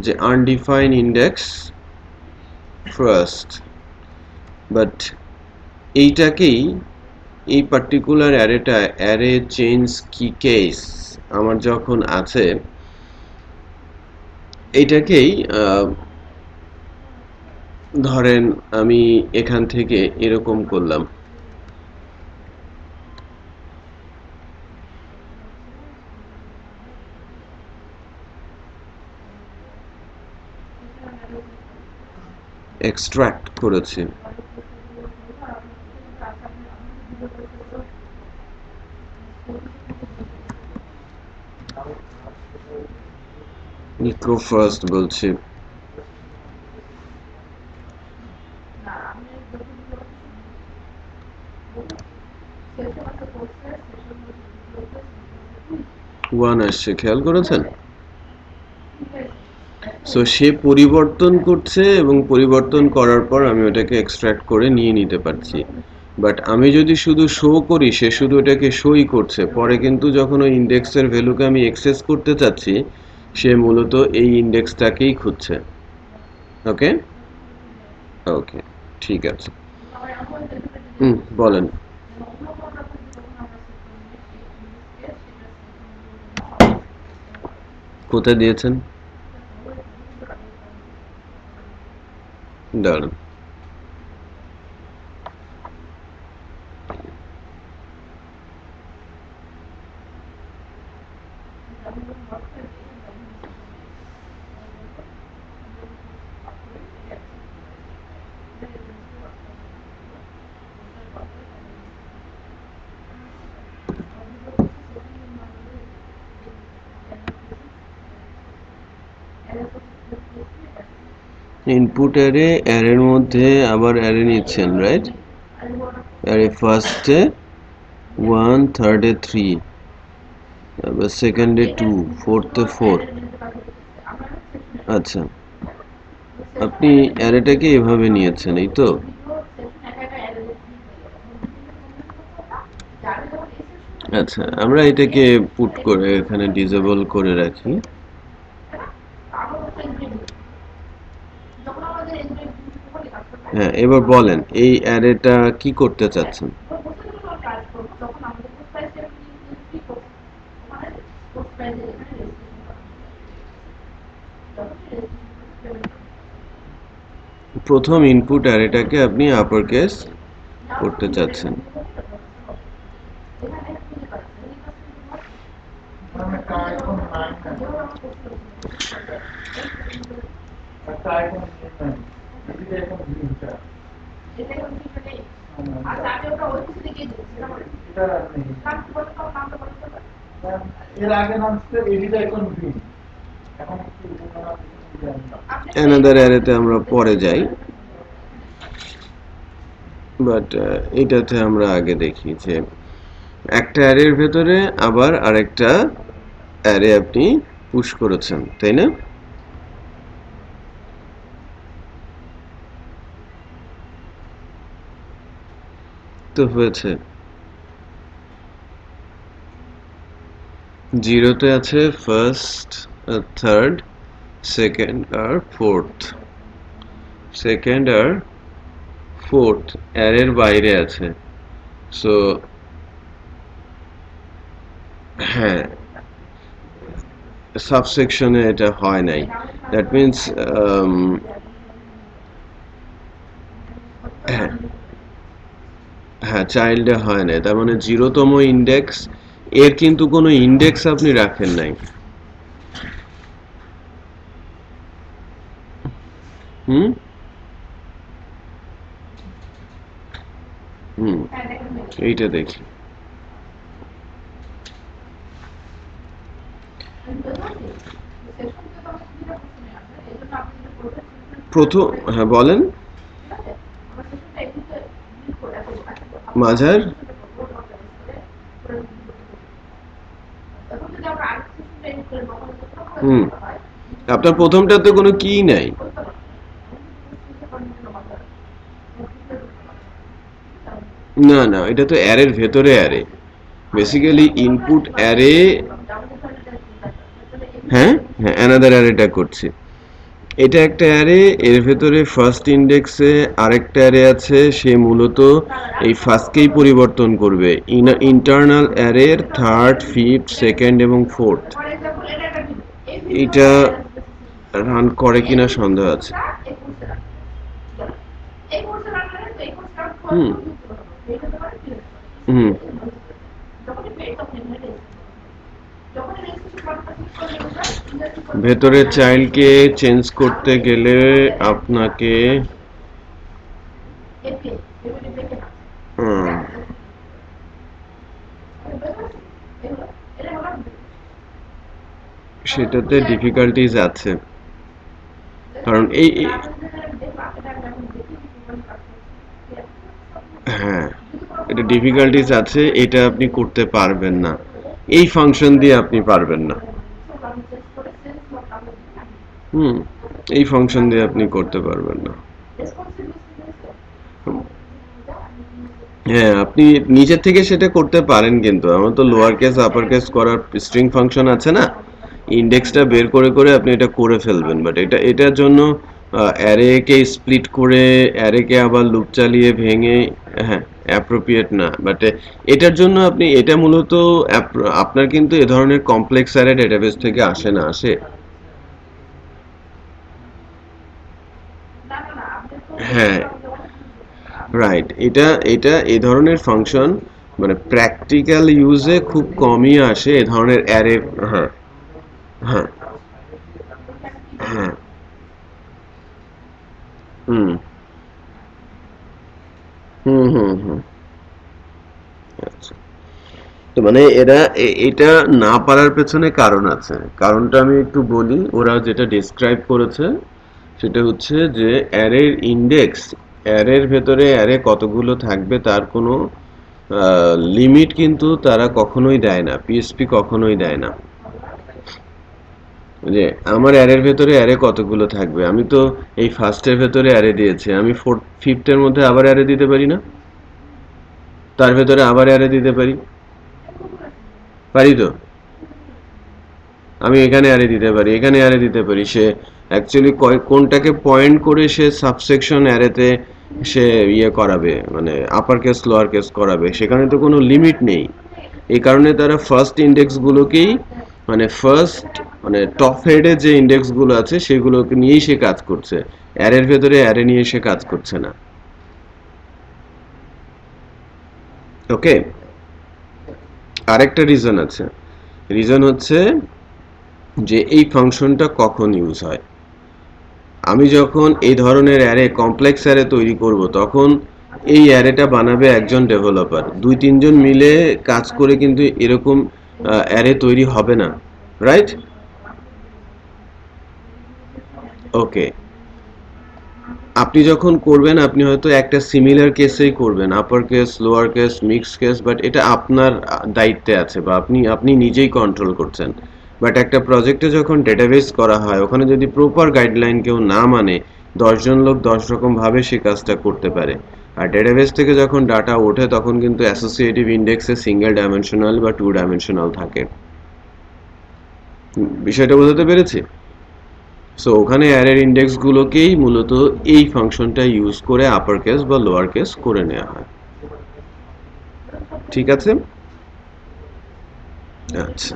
যে undefined index first, বাট এইটাকেই এই পার্টিকুলার অ্যারেটা অ্যারে চেঞ্জ কি কেস আমার যখন আছে, এটাকেই ধরেন আমি এখান থেকে এরকম করলাম, এক্সট্রাক্ট করেছি। ইকো ফার্স্ট বলছি, ওয়ান আসছে, খেয়াল করেছেন? সো সে পরিবর্তন করছে এবং পরিবর্তন করার পর আমি ওটাকে এক্সট্রাক্ট করে নিয়ে নিতে পারছি। বাট আমি যদি শুধু শো করি, সে শুধু এটাকে শোই করছে, পরে কিন্তু যখন ওই ইন্ডেক্সের ভ্যালুকে আমি অ্যাক্সেস করতে চাচ্ছি, সে মূলত এই ইন্ডেক্সটাকেই খুঁজছে। ওকে ওকে, ঠিক আছে। বলেন। কোথায় দিয়েছেন? দাঁড়ান, ইনপুট অ্যারে, অ্যারের মধ্যে আবার অ্যারে নিচ্ছেন, রাইট? অ্যারে ফার্স্টে 1, থার্ডে 3, তারপর সেকেন্ডে 2, ফোর্থে 4। আচ্ছা, আপনি অ্যারেটাকে এভাবে নিয়েছেন, এই তো? আচ্ছা, আমরা এটাকে পুট করে এখানে ডিসেবল করে রাখি। হ্যাঁ, এবার বলেন এই অ্যারেটা কি করতে চাচ্ছেন? প্রথম ইনপুট অ্যারেটাকে আপনি আপার কেস করতে চাচ্ছেন। অ্যানাদার অ্যারেতে আমরা পরে যাই, বাট এটাতে আমরা আগে দেখি যে একটা অ্যারের ভেতরে আবার আরেকটা অ্যারে আপনি পুশ করেছেন, তাই না? তো হয়েছে, জিরোতে আছে ফার্স্ট, থার্ড, সেকেন্ড আর ফোর্থ। সেকেন্ড আর ফোর্থ অ্যারের বাইরে আছে। সো হ্যাঁ, সাবসেকশনে এটা হয় নাই, দ্যাট মিনস হ্যাঁ চাইল্ডে হয় নাই, তার মানে 0তম ইন্ডেক্স, এর কিন্তু কোনো ইন্ডেক্স আপনি রাখেন নাই। এইটা দেখি। প্রথম, হ্যাঁ বলেন। মাঝার আপনার প্রথমটাতে কোনো কি নাই। না না, এটা তো অ্যারের ভেতরে অ্যারে, বেসিক্যালি ইনপুট অ্যারে। হ্যাঁ হ্যাঁ, অ্যানাদার অ্যারেটা করছি। এটা একটা অ্যারে, এর ভেতরে ফার্স্ট ইন্ডেক্সে আরেকটা অ্যারে আছে, সে মূলত এই ফার্স্টকেই পরিবর্তন করবে। ইন্টারনাল অ্যারের থার্ড, ফিফথ, সেকেন্ড এবং ফোর্থ এটা রান করে কিনা সন্দেহ আছে। হুম হুম ভেতরে চাইল্ডকে চেঞ্জ করতে গেলে আপনাকে সেটাতে ডিফিকাল্টিজ আছে, কারণ এই হ্যাঁ এটা ডিফিকাল্টিজ আছে, এটা আপনি করতে পারবেন না, এই ফাংশন দিয়ে আপনি পারবেন না। এই ফাংশন দিয়ে আপনি করতে পারবেন না। হ্যাঁ আপনি নিজের থেকে সেটা করতে পারেন, কিন্তু আমার তো লোয়ার কেস আপার কেস করার স্ট্রিং ফাংশন আছে না, ইন্ডেক্সটা বের করে করে আপনি এটা করে ফেলবেন, বাট এটার জন্য অ্যারে কে স্প্লিট করে অ্যারে কে আবার লুপ চালিয়ে ভেঙে, হ্যাঁ অ্যাপ্রোপ্রিয়েট না। বাট এটার জন্য আপনি এটা মূলত আপনার কিন্তু এ ধরনের কমপ্লেক্স অ্যারে ডেটাবেস থেকে আসে না, আসে হ্যাঁ রাইট। এটা এটা এই ধরনের ফাংশন মানে প্র্যাকটিক্যাল ইউজে খুব কমই আসে এ ধরনের অ্যারে। হ্যাঁ হ্যাঁ হ্যাঁ হুম হুম হুম হুম আচ্ছা, তো মানে এরা এটা না পারার পেছনে কারণ আছে, কারণটা আমি একটু বলি। ওরা যেটা ডেসক্রাইব করেছে সেটা হচ্ছে যে অ্যারের ইন্ডেক্স, অ্যারের ভেতরে অ্যারে কতগুলো থাকবে তার কোনো লিমিট কিন্তু তারা কখনোই দেয় না, পিএসপি কখনোই দেয় না। যে আমার অ্যারের ভেতরে অ্যারে কতগুলো থাকবে, আমি তো এই ফার্স্টের ভেতরে অ্যারে দিয়েছি, আমি ফোর্থ ফিফথের মধ্যে আবার অ্যারে দিতে পারি না, তার ভেতরে আবার অ্যারে দিতে পারি, পারি তো? আমি এখানে অ্যারে দিতে পারি, এখানে অ্যারে দিতে পারি, সে অ্যাকচুয়ালি কোনটাকে পয়েন্ট করে সে সাবসেকশন অ্যারেতে সে ইয়ে করাবে, মানে আপার কেস লোয়ার কেস করাবে, সেখানে তো কোনো লিমিট নেই। এই কারণে তারা ফার্স্ট ইন্ডেক্সগুলোকেই মানে ফার্স্ট মানে টপ হেডে যে ইন্ডেক্সগুলো আছে সেগুলোকে নিয়েই সে কাজ করছে, অ্যারের ভেতরে অ্যারে নিয়ে সে কাজ করছে না। ওকে, আরেকটা রিজন আছে, রিজন হচ্ছে যে এই ফাংশনটা কখন ইউজ হয়। আমি যখন এই ধরনের অ্যারে কমপ্লেক্স অ্যারে তৈরি করব তখন এই অ্যারেটা বানাবে একজন ডেভেলপার, দুই তিনজন মিলে কাজ করে কিন্তু এরকম অ্যারে তৈরি হবে না, রাইট? ওকে, আপনি যখন করবেন আপনি হয়তো একটা সিমিলার কেসেই করবেন, upper case lower case mix case, but এটা আপনার দায়িত্বে আছে বা আপনি নিজেই কন্ট্রোল করছেন। বাট একটা প্রজেক্টে যখন ডেটাবেস করা হয় ওখানে যদি প্রপার গাইডলাইন কেউ না মানে 10জন লোক 10 রকম ভাবে সে কাজটা করতে পারে। আর ডেটাবেস থেকে যখন ডাটা ওঠে তখন কিন্তু অ্যাসোসিয়েটিভ ইন্ডেক্সে সিঙ্গেল ডাইমেনশনাল বা টু ডাইমেনশনাল থাকে। বিষয়টা বোঝাতে পেরেছি? সো ওখানে অ্যারের ইন্ডেক্সগুলোকেই মূলত এই ফাংশনটা ইউজ করে আপার কেস বা লোয়ার কেস করে নেওয়া হয়। ঠিক আছে, আচ্ছা।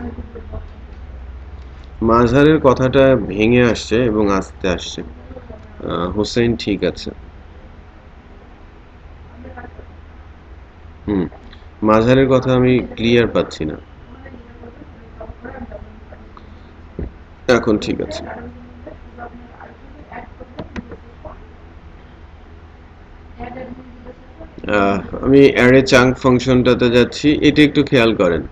মাঝারের কথাটা ভেঙে আসছে এবং আস্তে আসছে। হোসেন ঠিক আছে। হুম, মাঝারের কথা আমি ক্লিয়ার পাচ্ছি না। এখন ঠিক আছে। আমি অ্যারে চাঙ্ক ফাংশনটাতে যাচ্ছি, এটা একটু খেয়াল করেন।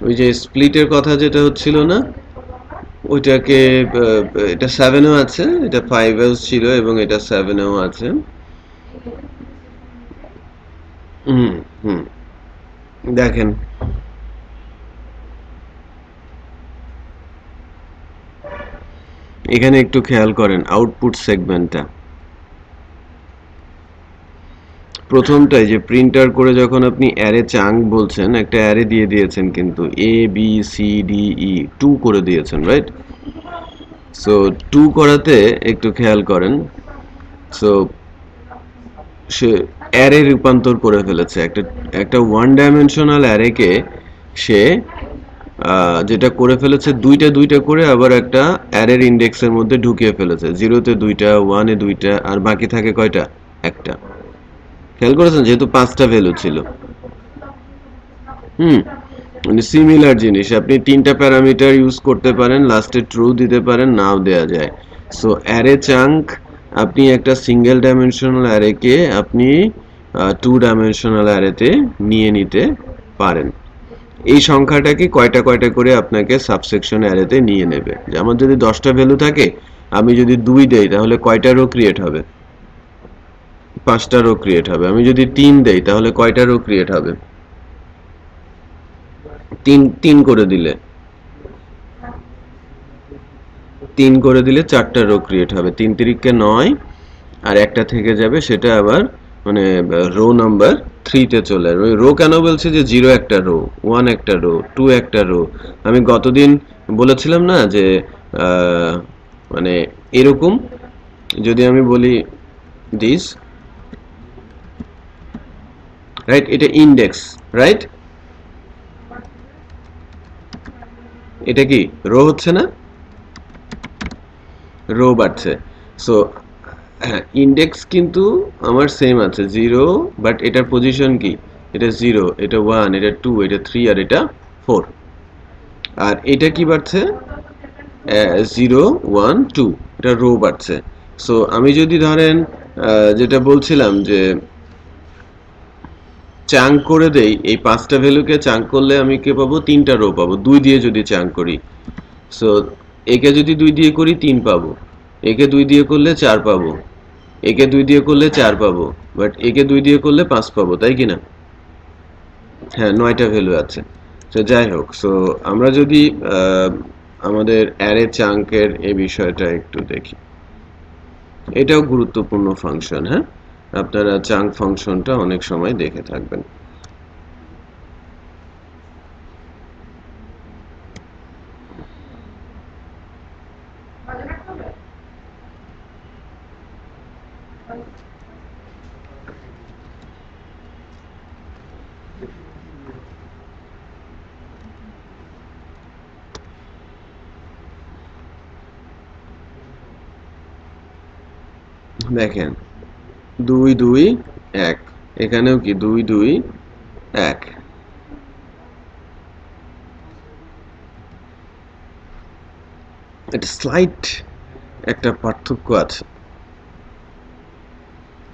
ওই যে স্প্লিটের কথা যেটা হচ্ছিল না, ওইটাকে এটা 7এও আছে, এটা 5এও ছিল এবং এটা 7এও আছে। হুম হুম দেখেন এখানে একটু খেয়াল করেন আউটপুট সেগমেন্টটা, প্রথমটাই যে প্রিন্টার করে যখন আপনি অ্যারে চাঙ্ক বলছেন, একটা অ্যারে দিয়ে দিয়েছেন কিন্তু A B C D E 2 করে দিয়েছেন, রাইট? সো 2 করাতে একটু খেয়াল করেন, সো সে অ্যারে রূপান্তর করে ফেলেছে, একটা ওয়ান ডাইমেনশনাল অ্যারেকে সে যেটা করে ফেলেছে দুইটা দুইটা করে আবার একটা অ্যারের ইন্ডেক্সের মধ্যে ঢুকিয়ে ফেলেছে, 0-তে 2টা, 1-এ 2টা, আর বাকি থাকে কয়টা? একটা। খেয়াল করেছেন, যেহেতু 5টা ভ্যালু ছিল। মানে সিমিলার জিনিস, আপনি 3টা প্যারামিটার ইউজ করতে পারেন, লাস্টে ট্রু দিতে পারেন, নাও দেয়া যায়। সো অ্যারে চাঙ্ক আপনি একটা সিঙ্গেল ডাইমেনশনাল অ্যারেকে আপনি 2 ডাইমেনশনাল অ্যারেতে নিয়ে নিতে পারেন। এই সংখ্যাটাকে কয়টা কয়টা করে আপনাকে সাবসেকশন অ্যারেতে নিয়ে নেবে। যেমন যদি 10টা ভ্যালু থাকে, আমি যদি 2 দেই তাহলে কয়টা রো ক্রিয়েট হবে? 5টা রো ক্রিয়েট হবে। আমি যদি 3 দেই তাহলে কয়টা রো ক্রিয়েট হবে? 3 করে দিলে 4টা রো ক্রিয়েট হবে। 3 তিরিকে 9, আর একটা থেকে যাবে, সেটা আবার মানে রো নাম্বার 3 তে চলে আসবে। রো কেন বলছে যে 0 একটা রো, 1 একটা রো, 2 একটা রো। আমি গতদিন বলেছিলাম না যে মানে এরকম যদি আমি বলি দিস, রাইট, এটা ইন্ডেক্স, রাইট, এটা কি রো হচ্ছে না? রো বাড়ছে। সো হ্যাঁ, ইন্ডেক্স কিন্তু আমার সেম আছে 0, বাট এটার পজিশন কি? এটা 0, এটা 1, এটা 2, এটা 3, আর এটা 4। আর এটা কি বাড়ছে? 0, 1, 2, এটা রো বাড়ছে। সো আমি যদি ধরেন যেটা বলছিলাম যে চাঙ্ক করে দেই, এই 5টা ভ্যালুকে চাঙ্ক করলে আমি কি পাবো? 3টা রো পাবো, 2 দিয়ে যদি চাঙ্ক করি। সো একে যদি 2 দিয়ে করি 3 পাবো, একে 2 দিয়ে করলে 4 পাবো, একে 2 দিয়ে করলে 4 পাবো, বাট একে 2 দিয়ে করলে 5 পাবো, তাই কি না? হ্যাঁ, 9টা ভ্যালু আছে। তো যাই হোক, সো আমরা যদি আমাদের অ্যারে চাঙ্কের এই বিষয়টা একটু দেখি, এটাও গুরুত্বপূর্ণ ফাংশন। হ্যাঁ, আপনারা চাঙ্ক ফাংশনটা অনেক সময় দেখে থাকবেন। দেখেন 2 2 1, এখানেও কি 2 2 1। এটা স্লাইট একটা পার্থক্য আছে।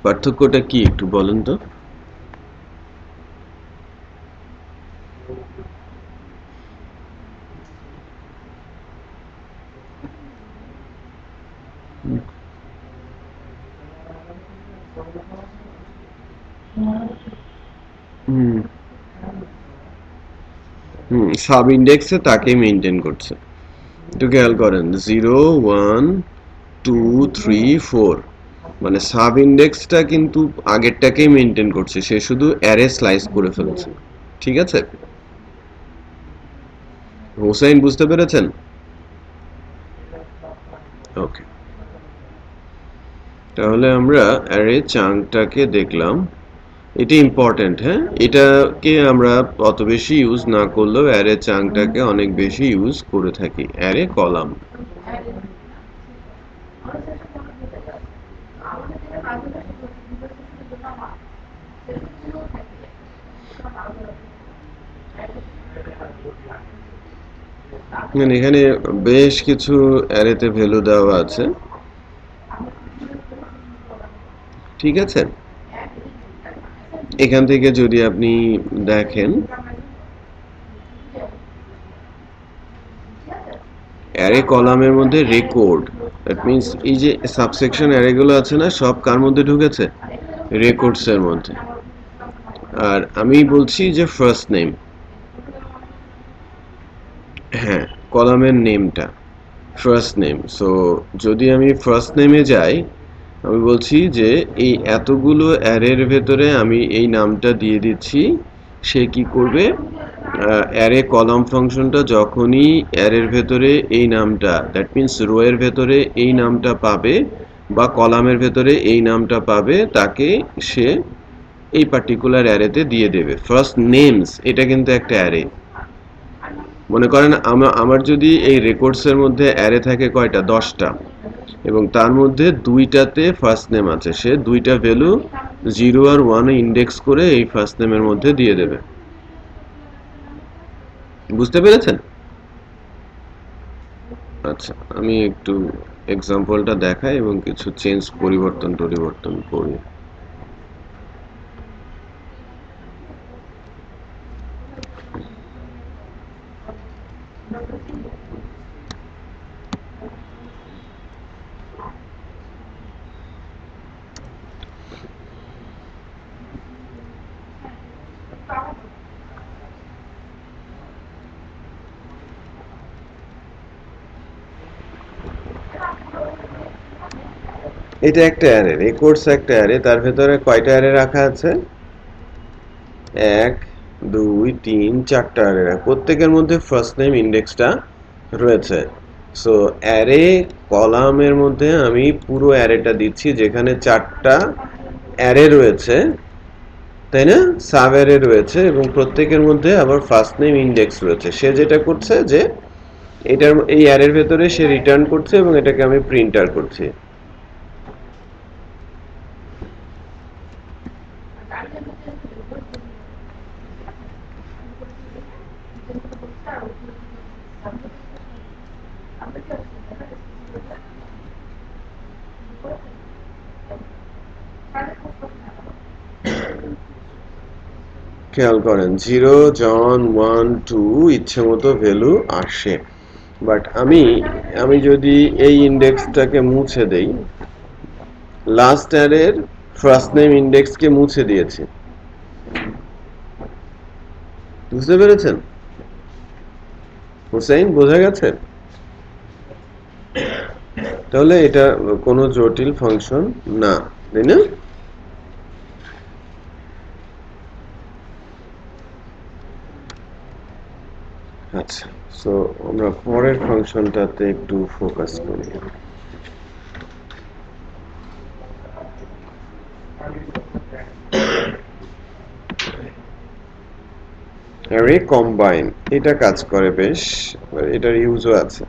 পার্থক্যটা কি একটু বলেন তো? সাব ইন্ডেক্সে তাকেই মেনটেন করছে। একটু খেয়াল করেন, 0, 1, 2, 3, 4, মানে সাব ইন্ডেক্সটা কিন্তু আগেরটাকেই মেনটেন করছে, সে শুধু অ্যারে স্লাইস করে ফেলেছে। ঠিক আছে, হোসাইন বুঝতে পেরেছেন? ওকে, তাহলে আমরা অ্যারে চাঙ্কটাকে দেখলাম, এটা ইম্পর্টেন্ট। হ্যাঁ, এটাকে আমরা অত বেশি ইউজ না করলেও অ্যারে চাঙ্কটাকে অনেক বেশি ইউজ করে থাকি। অ্যারে কলাম, মানে এখানে বেশ কিছু অ্যারেতে ভ্যালু দেওয়া আছে। ঠিক আছে, এখান থেকে যদি আপনি দেখেন অ্যারে কলামের মধ্যে রেকর্ড, দ্যাট মিন্স এই যে সাবসেকশন অ্যারেগুলো আছে না, সব কার মধ্যে ঢুকেছে? রেকর্ডস এর মধ্যে। আর আমি বলছি যে ফার্স্ট নেম, হ্যাঁ, কলামের নেমটা ফার্স্ট নেম। সো যদি আমি ফার্স্ট নেমে যাই, আমি বলছি যে এই এতগুলো অ্যারের ভেতরে আমি এই নামটা দিয়ে দিচ্ছি, সে কি করবে? অ্যারে কলাম ফাংশনটা যখনই অ্যারের ভেতরে এই নামটা, দ্যাট মিন্স রো এর ভেতরে এই নামটা পাবে বা কলামের ভেতরে এই নামটা পাবে, তাকে সে এই পার্টিকুলার অ্যারেতে দিয়ে দেবে। ফার্স্ট নেমস এটা কিন্তু একটা অ্যারে। মনে করেন আমার যদি এই রেকর্ডসের মধ্যে অ্যারে থাকে কয়টা, 10টা, এবং তার মধ্যে 2টাতে ফার্স্ট নেম আছে, সে 2টা ভ্যালু 0 আর 1 ইন্ডেক্স করে এই ফার্স্ট নেমের মধ্যে দিয়ে দেবে। বুঝতে পেরেছেন? আচ্ছা, আমি একটু এক্সাম্পলটা দেখাই এবং কিছু পরিবর্তন করি। এটা একটা অ্যারে, রেকর্ডস একটা অ্যারে, তার ভেতরে কয়টা অ্যারে রাখা আছে? 1 2 3 4টা অ্যারে, প্রত্যেকের মধ্যে ফার্স্ট নেম ইন্ডেক্সটা রয়েছে। সো অ্যারে কলামের মধ্যে আমি পুরো অ্যারেটা দিচ্ছি যেখানে 4টা অ্যারে রয়েছে, তাই না? সাব অ্যারে রয়েছে এবং প্রত্যেকের মধ্যে আবার ফার্স্ট নেম ইন্ডেক্স রয়েছে। সে যেটা করছে যে এই অ্যারের ভেতরে সে রিটার্ন করছে এবং এটাকে আমি প্রিন্টার করছি। খেয়াল করেন 0 জন 1 2 ইচ্ছে মতো ভ্যালু আসে, বাট আমি যদি এই ইন্ডেক্সটাকে মুছে দেই, লাস্ট অ্যারের ফার্স্ট নেম ইন্ডেক্সকে মুছে দিয়েছি। বুঝতে পেরেছেন হুসাইন? বোঝা গেছে? তাহলে এটা কোনো জটিল ফাংশন না, তাই না? আচ্ছা, সো আমরা পরের ফাংশনটাতে একটু ফোকাস করি। অ্যারে কম্বাইন, এটা কাজ করে বেশ, এটার ইউজও আছে।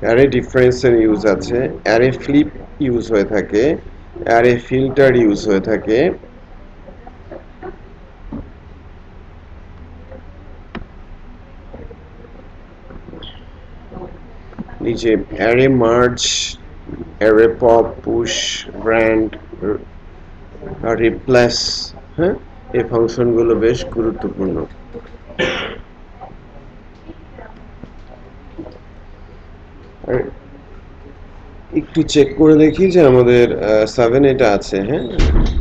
অ্যারে ডিফারেন্সের ইউজ আছে, অ্যারে ফ্লিপ ইউজ হয়ে থাকে, অ্যারে ফিল্টার ইউজ হয়ে থাকে। নিচে array merge, array pop, push, brand, replace, হ্যাঁ, এই ফাংশনগুলো বেশ গুরুত্বপূর্ণ। একটু চেক করে দেখি যে আমাদের 7 এটা আছে, হ্যাঁ,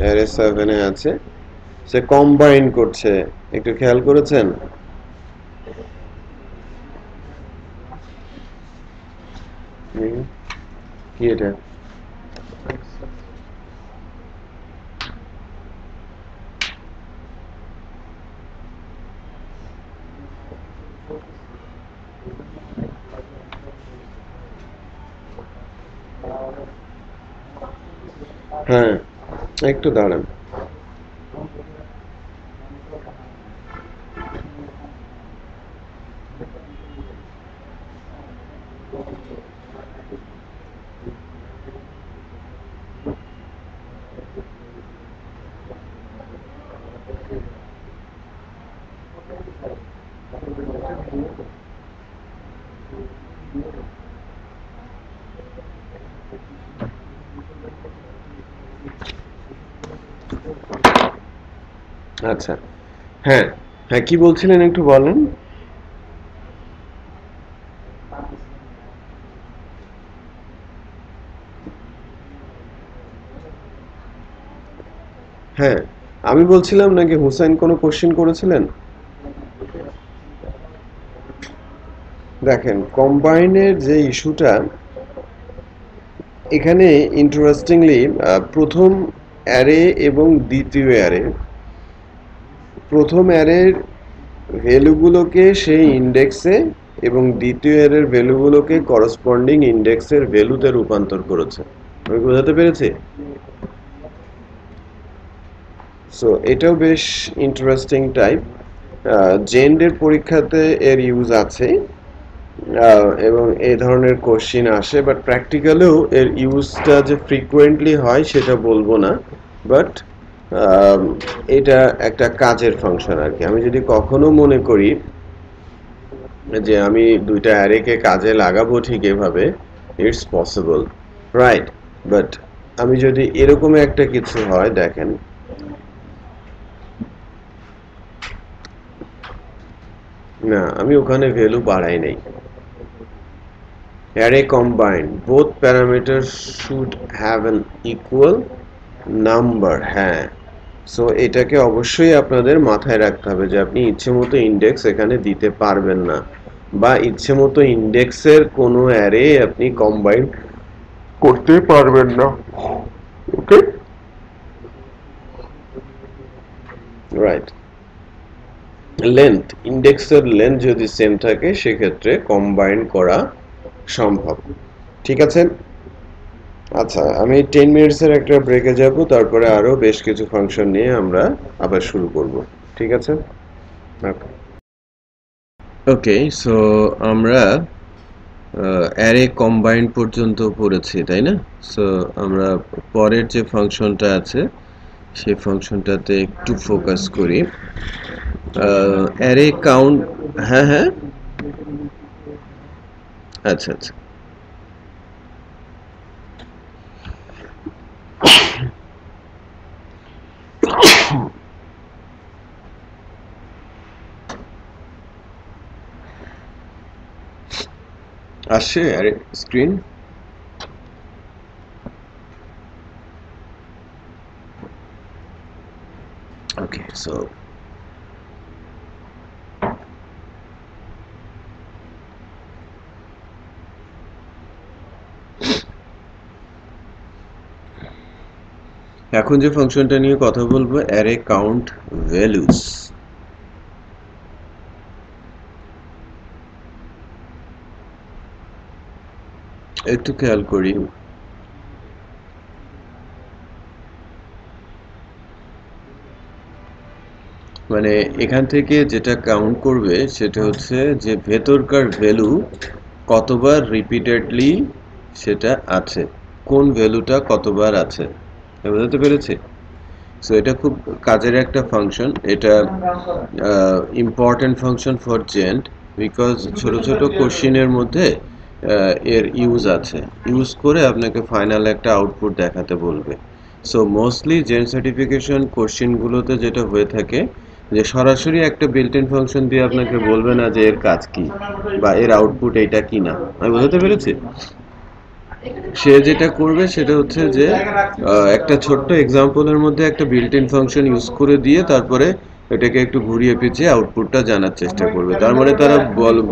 অ্যারে 7 এ আছে, সে কম্বাইন করছে, একটু খেয়াল করেছেন? কি এটা? হ্যাঁ, একটু দাঁড়ান। আচ্ছা, হ্যাঁ হ্যাঁ, কি বলছিলেন একটু বলেন। হ্যাঁ, আমি বলছিলাম নাকি হুসাইন কোনো কোশ্চেন করেছিলেন? দেখেন কম্বাইনের যে ইস্যুটা এখানে ইন্টারেস্টিংলি, প্রথম অ্যারে এবং দ্বিতীয় অ্যারে প্রথম অ্যারের ভ্যালুগুলোকে সেই ইন্ডেক্সে এবং দ্বিতীয় অ্যারের ভ্যালুগুলোকে করসপন্ডিং ইন্ডেক্সের ভ্যালুতে রূপান্তর করেছে। আমি বোঝাতে পেরেছি? সো এটাও বেশ ইন্টারেস্টিং টাইপ। জেন্ডের পরীক্ষাতে এর ইউজ আছে এবং এই ধরনের কোশ্চিন আসে, বাট প্র্যাকটিক্যালেও এর ইউজটা যে ফ্রিকুয়েন্টলি হয় সেটা বলবো না, বাট এটা একটা কাজের ফাংশন আর কি। আমি যদি কখনো মনে করি যে আমি দুইটা অ্যারেকে কাজে লাগাবো ঠিক এভাবে, ইটস পসিবল, রাইট? বাট আমি যদি এরকম একটা কিছু হয়, দেখেন না, আমি ওখানে ভ্যালু বাড়াই নাই। Array combined, both parameters should have an equal number, হ্যাঁ। সো এটাকে অবশ্যই আপনাদের মাথায় রাখতে হবে যে আপনি ইচ্ছে মতো ইন্ডেক্স এখানে দিতে পারবেন না, বা ইচ্ছে মতো ইন্ডেক্সের কোনো অ্যারে আপনি কম্বাইন করতে পারবেন না। ওকে, রাইট। লেন্থ, ইন্ডেক্সের লেন্থ যদি সেম থাকে সেক্ষেত্রে কম্বাইন করা সম্ভব। ঠিক আছে? আচ্ছা, আমি 10 মিনিটসের একটা ব্রেকে যাব, তারপরে আরো বেশ কিছু ফাংশন নিয়ে আমরা আবার শুরু করব। ঠিক আছে? ওকে। ওকে, সো আমরা অ্যারে কম্বাইন পর্যন্ত পড়েছি, তাই না? সো আমরা পরের যে ফাংশনটা আছে সেই ফাংশনটাতে একটু ফোকাস করি। অ্যারে কাউন্ট, হ্যাঁ হ্যাঁ, আচ্ছা আচ্ছা। আসছে আরে স্ক্রিন? ওকে, সো এখন যে ফাংশনটা নিয়ে কথা বলবো, অ্যারে কাউন্ট ভ্যালুস। একটু খেয়াল করি, মানে এখান থেকে যেটা কাউন্ট করবে সেটা হচ্ছে যে ভেতরকার ভ্যালু কতবার রিপিটেডলি সেটা আছে, কোন ভ্যালুটা কতবার আছে। বুঝতে পেরেছি? সো এটা খুব কাজের একটা ফাংশন। এটা important function for gent, because ছোট ছোট কোশ্চিনের মধ্যে এর ইউজ আছে, ইউজ করে আপনাকে ফাইনাল একটা আউটপুট দেখাতে বলবে। সো মোস্টলি জেন্ট সার্টিফিকেশন কোশ্চিনগুলোতে যেটা হয়ে থাকে যে সরাসরি একটা বিল্ট ইন ফাংশন দিয়ে আপনাকে বলবে না যে এর কাজ কি বা এর আউটপুট এইটা কি না। আমি বুঝতে পেরেছি? সে যেটা করবে সেটা হচ্ছে যে একটা ছোট্ট এক্সাম্পলের মধ্যে একটা বিল্ট ইন ফাংশন ইউজ করে দিয়ে তারপরে এটাকে একটু ঘুরিয়ে পেঁচিয়ে আউটপুটটা জানার চেষ্টা করবে। তার মানে তারা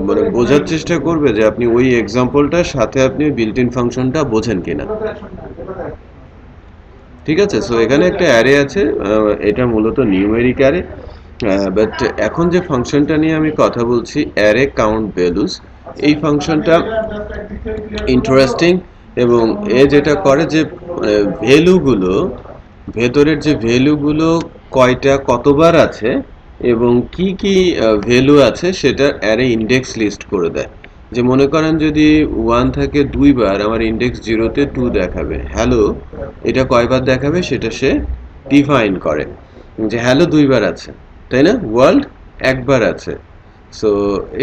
মানে বোঝার চেষ্টা করবে যে আপনি ওই এক্সাম্পলটার সাথে আপনি বিল্ট ইন ফাংশনটা বোঝেন কিনা। ঠিক আছে? সো এখানে একটা অ্যারে আছে, এটা মূলত নিউমেরিক অ্যারে, বাট এখন যে ফাংশনটা নিয়ে আমি কথা বলছি, অ্যারে কাউন্ট ভ্যালুস, এই ফাংশনটা ইন্টারেস্টিং এবং এ যেটা করে যে ভ্যালুগুলো, ভেতরের যে ভ্যালুগুলো কয়টা কতবার আছে এবং কি কি ভ্যালু আছে সেটা অ্যারে ইন্ডেক্স লিস্ট করে দেয়। যে মনে করেন যদি 1 থাকে 2 বার, আমার ইন্ডেক্স 0-তে 2 দেখাবে, হ্যালো এটা কয়বার দেখাবে সেটা সে ডিফাইন করে। যে হ্যালো 2 বার আছে, তাই না? ওয়ার্ল্ড একবার আছে। সো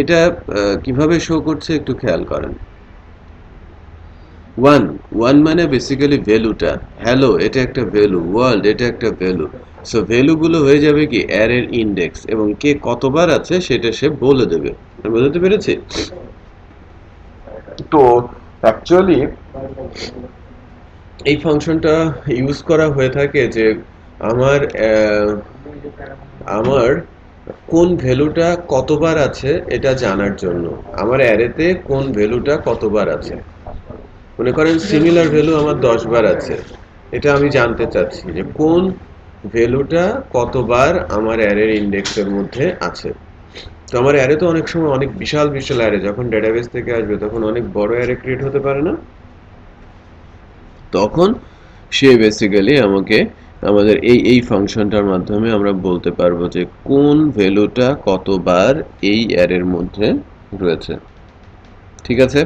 এটা কিভাবে শো করছে একটু খেয়াল করেন। 1 মানে বেসিক্যালি ভ্যালুটা, হ্যালো এটা একটা ভ্যালু, ওয়ার্ল্ড এটা একটা ভ্যালু। সো ভ্যালুগুলো হয়ে যাবে কি অ্যারের ইন্ডেক্স, এবং কে কতবার আছে সেটা সে বলে দেবে। বুঝতে পেরেছি? তো অ্যাকচুয়ালি এই ফাংশনটা ইউজ করা হয়ে থাকে যে আমার আমার কোন ভ্যালুটা কতবার আছে এটা জানার জন্য, আমার অ্যারেতে কোন ভ্যালুটা কতবার আছে। মনে করেন সিমিলার ভ্যালু আমার 10 বার আছে, এটা আমি জানতে চাচ্ছি যে কোন ভ্যালুটা কতবার আমার অ্যারের ইন্ডেক্সের মধ্যে আছে। তো আমার অ্যারে তো অনেক সময় অনেক বিশাল বিশাল অ্যারে, যখন ডেটাবেস থেকে আসবে তখন অনেক বড় অ্যারে ক্রিয়েট হতে পারে না, তখন সে বেসিক্যালি আমাকে আমাদের এই ফাংশনটার মাধ্যমে আমরা বলতে পারবো যে কোন ভ্যালুটা কতবার এই অ্যারের মধ্যে রয়েছে। ঠিক আছে,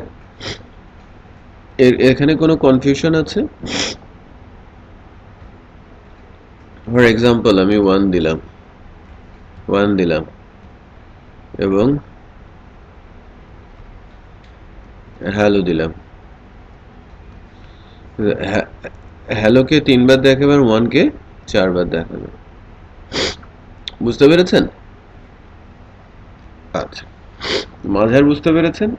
এখানে কোনো কনফিউশন আছে? ফর এক্সাম্পল আমি 1 দিলাম এবং হ্যালো দিলাম। হ্যালোকে 3 বার দেখাবে আর 1 কে 4 বার দেখাবে। বুঝতে পেরেছেন? আচ্ছা, মাঝার বুঝতে পেরেছেন?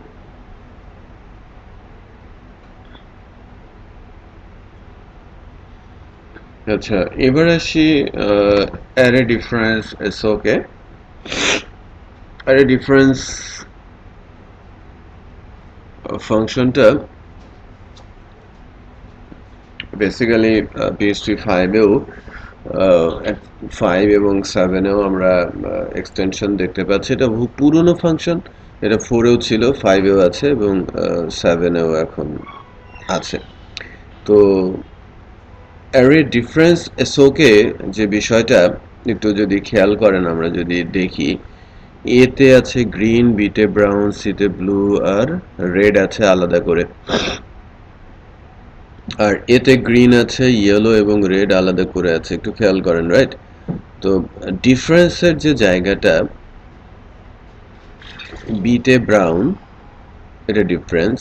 আচ্ছা, এবার আসি অ্যারে ডিফারেন্স এসওকে। অ্যারে ডিফারেন্স ফাংশনটা বেসিক্যালি PHP 5-এও 5 এবং 7-এও আমরা এক্সটেনশন দেখতে পাচ্ছি। এটা বহু পুরনো ফাংশন, এটা 4-এও ছিল, 5-এও আছে এবং 7-এও এখন আছে। তো অ্যারে ডিফারেন্স এসওকে যে বিষয়টা একটু যদি খেয়াল করেন, আমরা যদি দেখি, এতে আছে গ্রিন, বিতে ব্রাউন, সিতে ব্লু আর রেড আছে আলাদা করে, আর এতে গ্রিন আছে, ইয়েলো এবং রেড আলাদা করে আছে। একটু খেয়াল করেন, রাইট? তো ডিফারেন্সের যে জায়গাটা, বিতে ব্রাউন এটা ডিফারেন্স,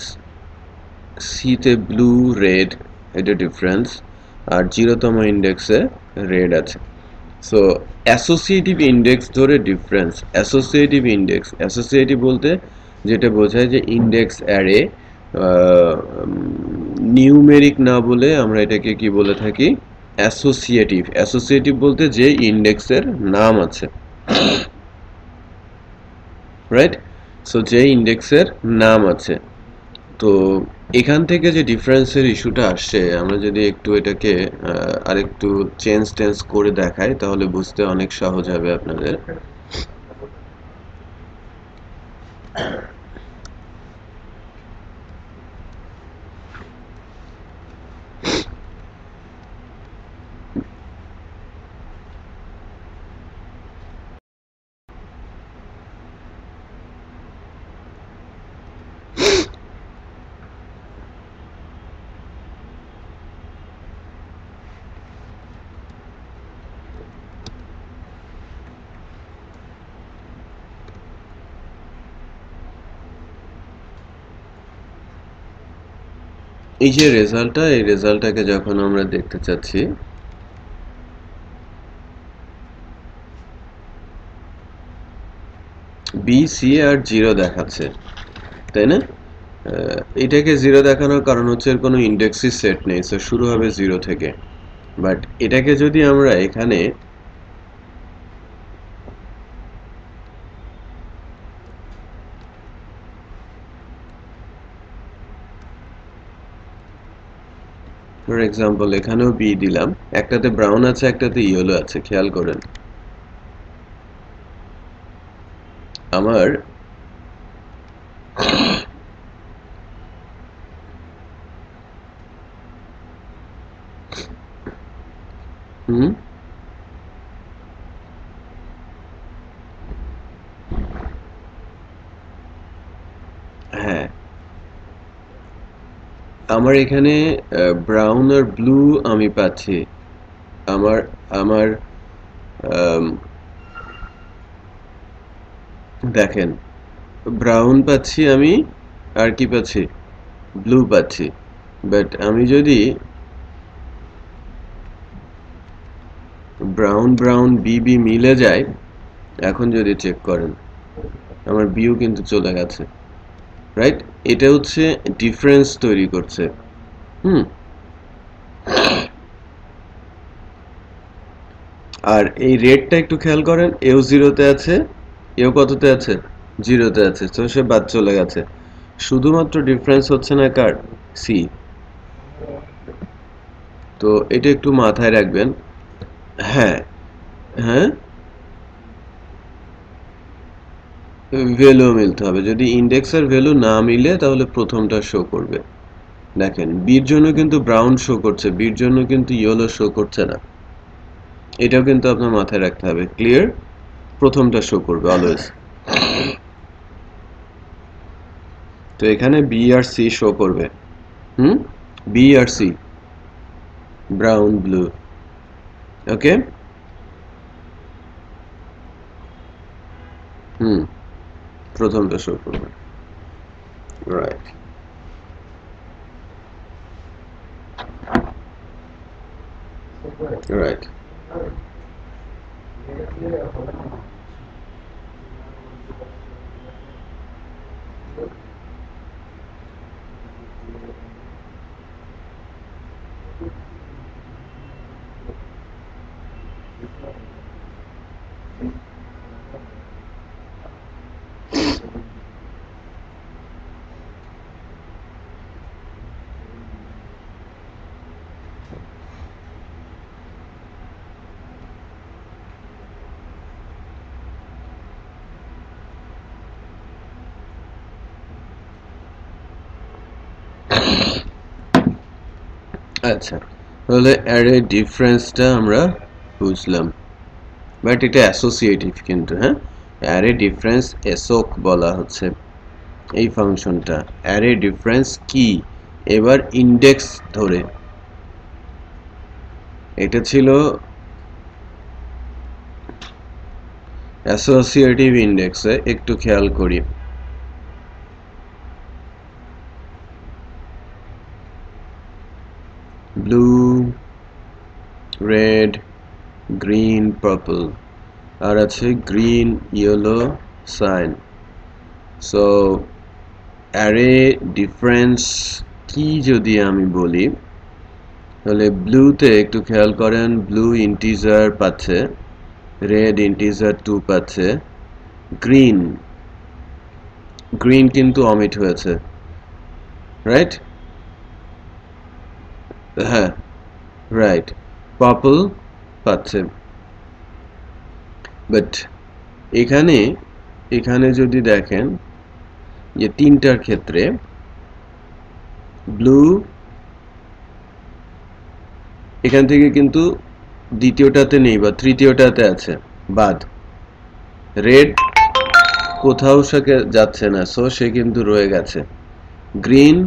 সিতে ব্লু রেড এটা ডিফারেন্স, আর 0তম ইন্ডেক্সে রেড আছে। সো অ্যাসোসিয়েটিভ ইন্ডেক্স ধরে ডিফারেন্স। অ্যাসোসিয়েটিভ বলতে যেটা বোঝায় যে ইন্ডেক্স অ্যারে নিউমেরিক না বলে আমরা এটাকে কি বলে থাকি? অ্যাসোসিয়েটিভ বলতে যে ইন্ডেক্সের নাম আছে, রাইট? সো যে ইন্ডেক্সের নাম আছে। তো এখান থেকে যে ডিফারেন্সের ইস্যুটা আসছে, আমরা যদি একটু এটাকে আরেকটু চেঞ্জ করে দেখাই তাহলে বুঝতে অনেক সহজ হবে আপনাদের। এই যে রেজাল্টটা, এই রেজাল্টটাকে যখন আমরা দেখতে চাচ্ছি, বি, সি আর 0 দেখাচ্ছে, তাই না? এটাকে 0 দেখানোর কারণ হচ্ছে এর কোনো ইন্ডেক্সই সেট নেই, সো শুরু হবে 0 থেকে। বাট এটাকে যদি আমরা এখানে ফর এক্সাম্পল এখানেও বি দিলাম, একটাতে ব্রাউন আছে একটাতে ইয়েলো আছে, খেয়াল করেন। আমার হ্যাঁ, আমার এখানে ব্রাউন আর ব্লু আমি পাচ্ছি। আমার আমার দেখেন, ব্রাউন পাচ্ছি আমি, আর কি পাচ্ছি? ব্লু পাচ্ছি। বাট আমি যদি ব্রাউন বি মিলে যায়, এখন যদি চেক করেন আমার বিও কিন্তু চলে গেছে, রাইট? এটা হচ্ছে ডিফারেন্স তৈরি করছে। আর এই রেডটা একটু খেয়াল করেন, এও 0-তে আছে, এও কততে আছে? 0-তে আছে, তো সে বাদ চলে গেছে। শুধুমাত্র ডিফারেন্স হচ্ছে না কার? সি। তো এটা একটু মাথায় রাখবেন। হ্যাঁ হ্যাঁ ভ্যালু মিলতে হবে। যদি ইন্ডেক্স আর ভ্যালু না মিলে তাহলে প্রথমটা শো করবে। দেখেন বির জন্য কিন্তু ব্রাউন শো করছে, বির জন্য কিন্তু ইয়েলো শো করছে না। এটাও কিন্তু আপনার মাথায় রাখতে হবে। ক্লিয়ার? প্রথমটা শো করবে অলওয়েজ। তো এখানে বি আর সি শো করবে। বি আর সি, ব্রাউন ব্লু। ওকে। প্রথমটা শো করবে। রাইট। রাইট। আচ্ছা, তাহলে অ্যারে ডিফারেন্সটা আমরা বুঝলাম, বাট এটা অ্যাসোসিয়েটিভ কিন্তু। হ্যাঁ, অ্যারে ডিফারেন্স এসোক বলা হচ্ছে এই ফাংশনটা। অ্যারে ডিফারেন্স কি? এবার ইন্ডেক্স ধরে, এটা ছিল অ্যাসোসিয়েটিভ ইন্ডেক্সে। একটু খেয়াল করি, ব্লু, রেড, গ্রিন, পার্পল, আর আছে green, yellow, cyan. So array difference কি যদি আমি বলি, তাহলে ব্লুতে একটু খেয়াল করেন, ব্লু ইন্টিজার পাচ্ছে, রেড ইন্টিজার 2 পাচ্ছে, গ্রিন গ্রিন কিন্তু অমিট হয়েছে, রাইট? হ্যাঁ, রাইট। পার্পল পাচ্ছে। বাট এখানে এখানে যদি দেখেন যে তিনটার ক্ষেত্রে ব্লু এখান থেকে কিন্তু দ্বিতীয়টাতে নেই বা তৃতীয়টাতে আছে বাদ। রেড কোথাও সে যাচ্ছে না, সো সে কিন্তু রয়ে গেছে। গ্রিন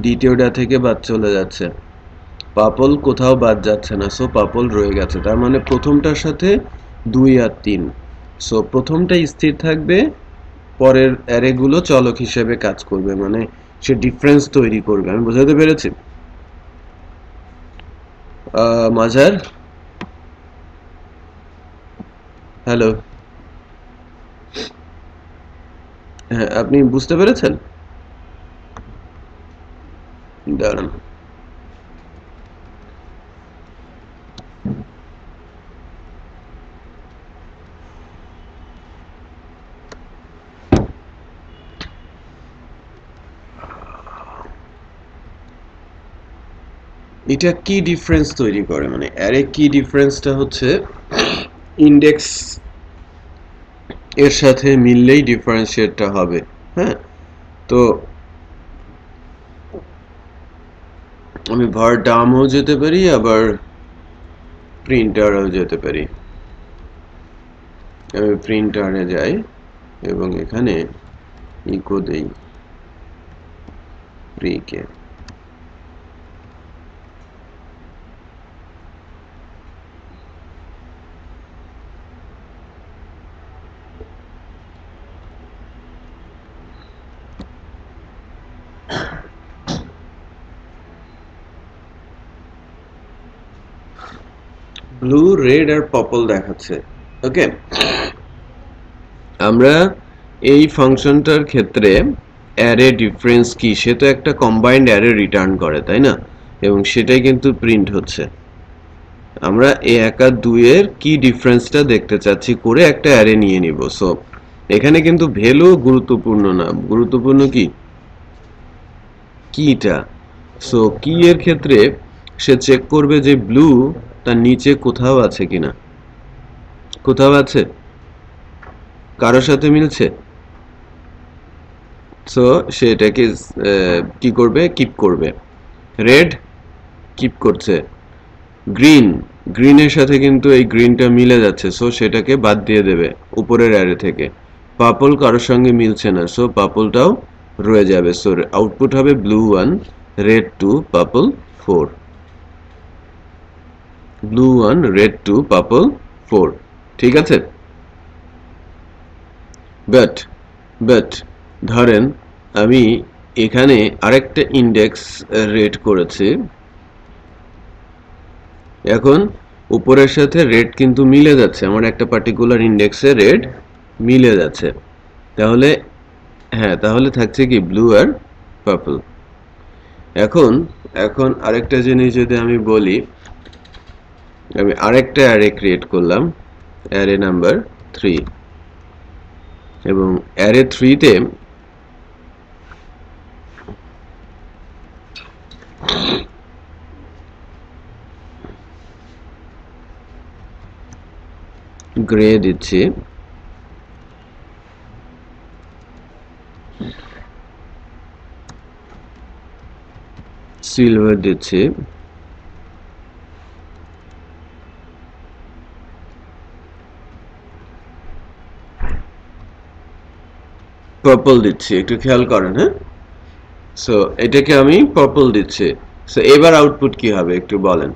দ্বিতীয়টা থেকে বাদ চলে যাচ্ছে। পার্পল কোথাও বাদ যাচ্ছে না, সো পার্পল রয়ে গেছে। তার মানে প্রথমটার সাথে 2 আর 3। সো প্রথমটা স্থির থাকবে, পরের অ্যারেগুলো চলক হিসেবে কাজ করবে, মানে সে ডিফারেন্স তৈরি করবে। আমি বোঝাতে পেরেছি? মাজার, হ্যালো, হ্যাঁ আপনি বুঝতে পেরেছেন? দাঁড়ান, এটা কি ডিফারেন্স তৈরি করে, মানে অ্যারে কি ডিফারেন্সটা হচ্ছে ইন্ডেক্স এর সাথে মিললেই ডিফারেন্সিয়েটটা হবে। হ্যাঁ, তো আমি var dumও যেতে পারি, আবার প্রিন্টারও যেতে পারি। আমি প্রিন্টারে যাই এবং এখানে ইকো দেই প্রিকে। ব্লু, রেড আর পার্পল দেখাচ্ছে। ওকে, আমরা এই ফাংশনটার ক্ষেত্রে অ্যারে ডিফারেন্স কি, সে তো একটা কম্বাইন্ড অ্যারে রিটার্ন করে, তাই না? এবং সেটাই কিন্তু প্রিন্ট হচ্ছে। আমরা এ 1 আর 2 এর কি ডিফারেন্সটা দেখতে চাচ্ছি করে একটা অ্যারে নিয়ে নিব। সো এখানে কিন্তু ভ্যালু গুরুত্বপূর্ণ না, গুরুত্বপূর্ণ কি কিটা। সো কি এর ক্ষেত্রে সে চেক করবে যে ব্লু তার নিচে কোথাও আছে কিনা, কোথাও আছে, কারোর সাথে মিলছে, সো সে এটাকে কি করবে, কিপ করবে। রেড কিপ করছে, গ্রিন, গ্রিনের সাথে কিন্তু এই গ্রিনটা মিলে যাচ্ছে, সো সেটাকে বাদ দিয়ে দেবে উপরের অ্যারে থেকে। পার্পল কারোর সঙ্গে মিলছে না, সো পার্পলটাও রয়ে যাবে। সো আউটপুট হবে blue 1, red 2, purple 4। Blue 1, red 2, purple 4, ঠিক আছে। বাট ধরেন আমি এখানে আরেকটা ইন্ডেক্স রেড করেছি, এখন উপরের সাথে রেড কিন্তু মিলে যাচ্ছে, আমার একটা পার্টিকুলার ইন্ডেক্সে রেড মিলে যাচ্ছে, তাহলে হ্যাঁ, তাহলে থাকছে কি ব্লু আর পার্পল। এখন আরেকটা জিনিস যদি আমি বলি, আমি আরেকটা অ্যারে ক্রিয়েট করলাম, অ্যারে নাম্বার 3, এবং অ্যারে 3 তে গ্রে দিচ্ছি, সিলভার দিচ্ছি, পার্পল দিচ্ছি, একটু খেয়াল করেন। হ্যাঁ, সো এটাকে আমি পার্পল দিচ্ছি। সো এবার আউটপুট কি হবে একটু বলেন।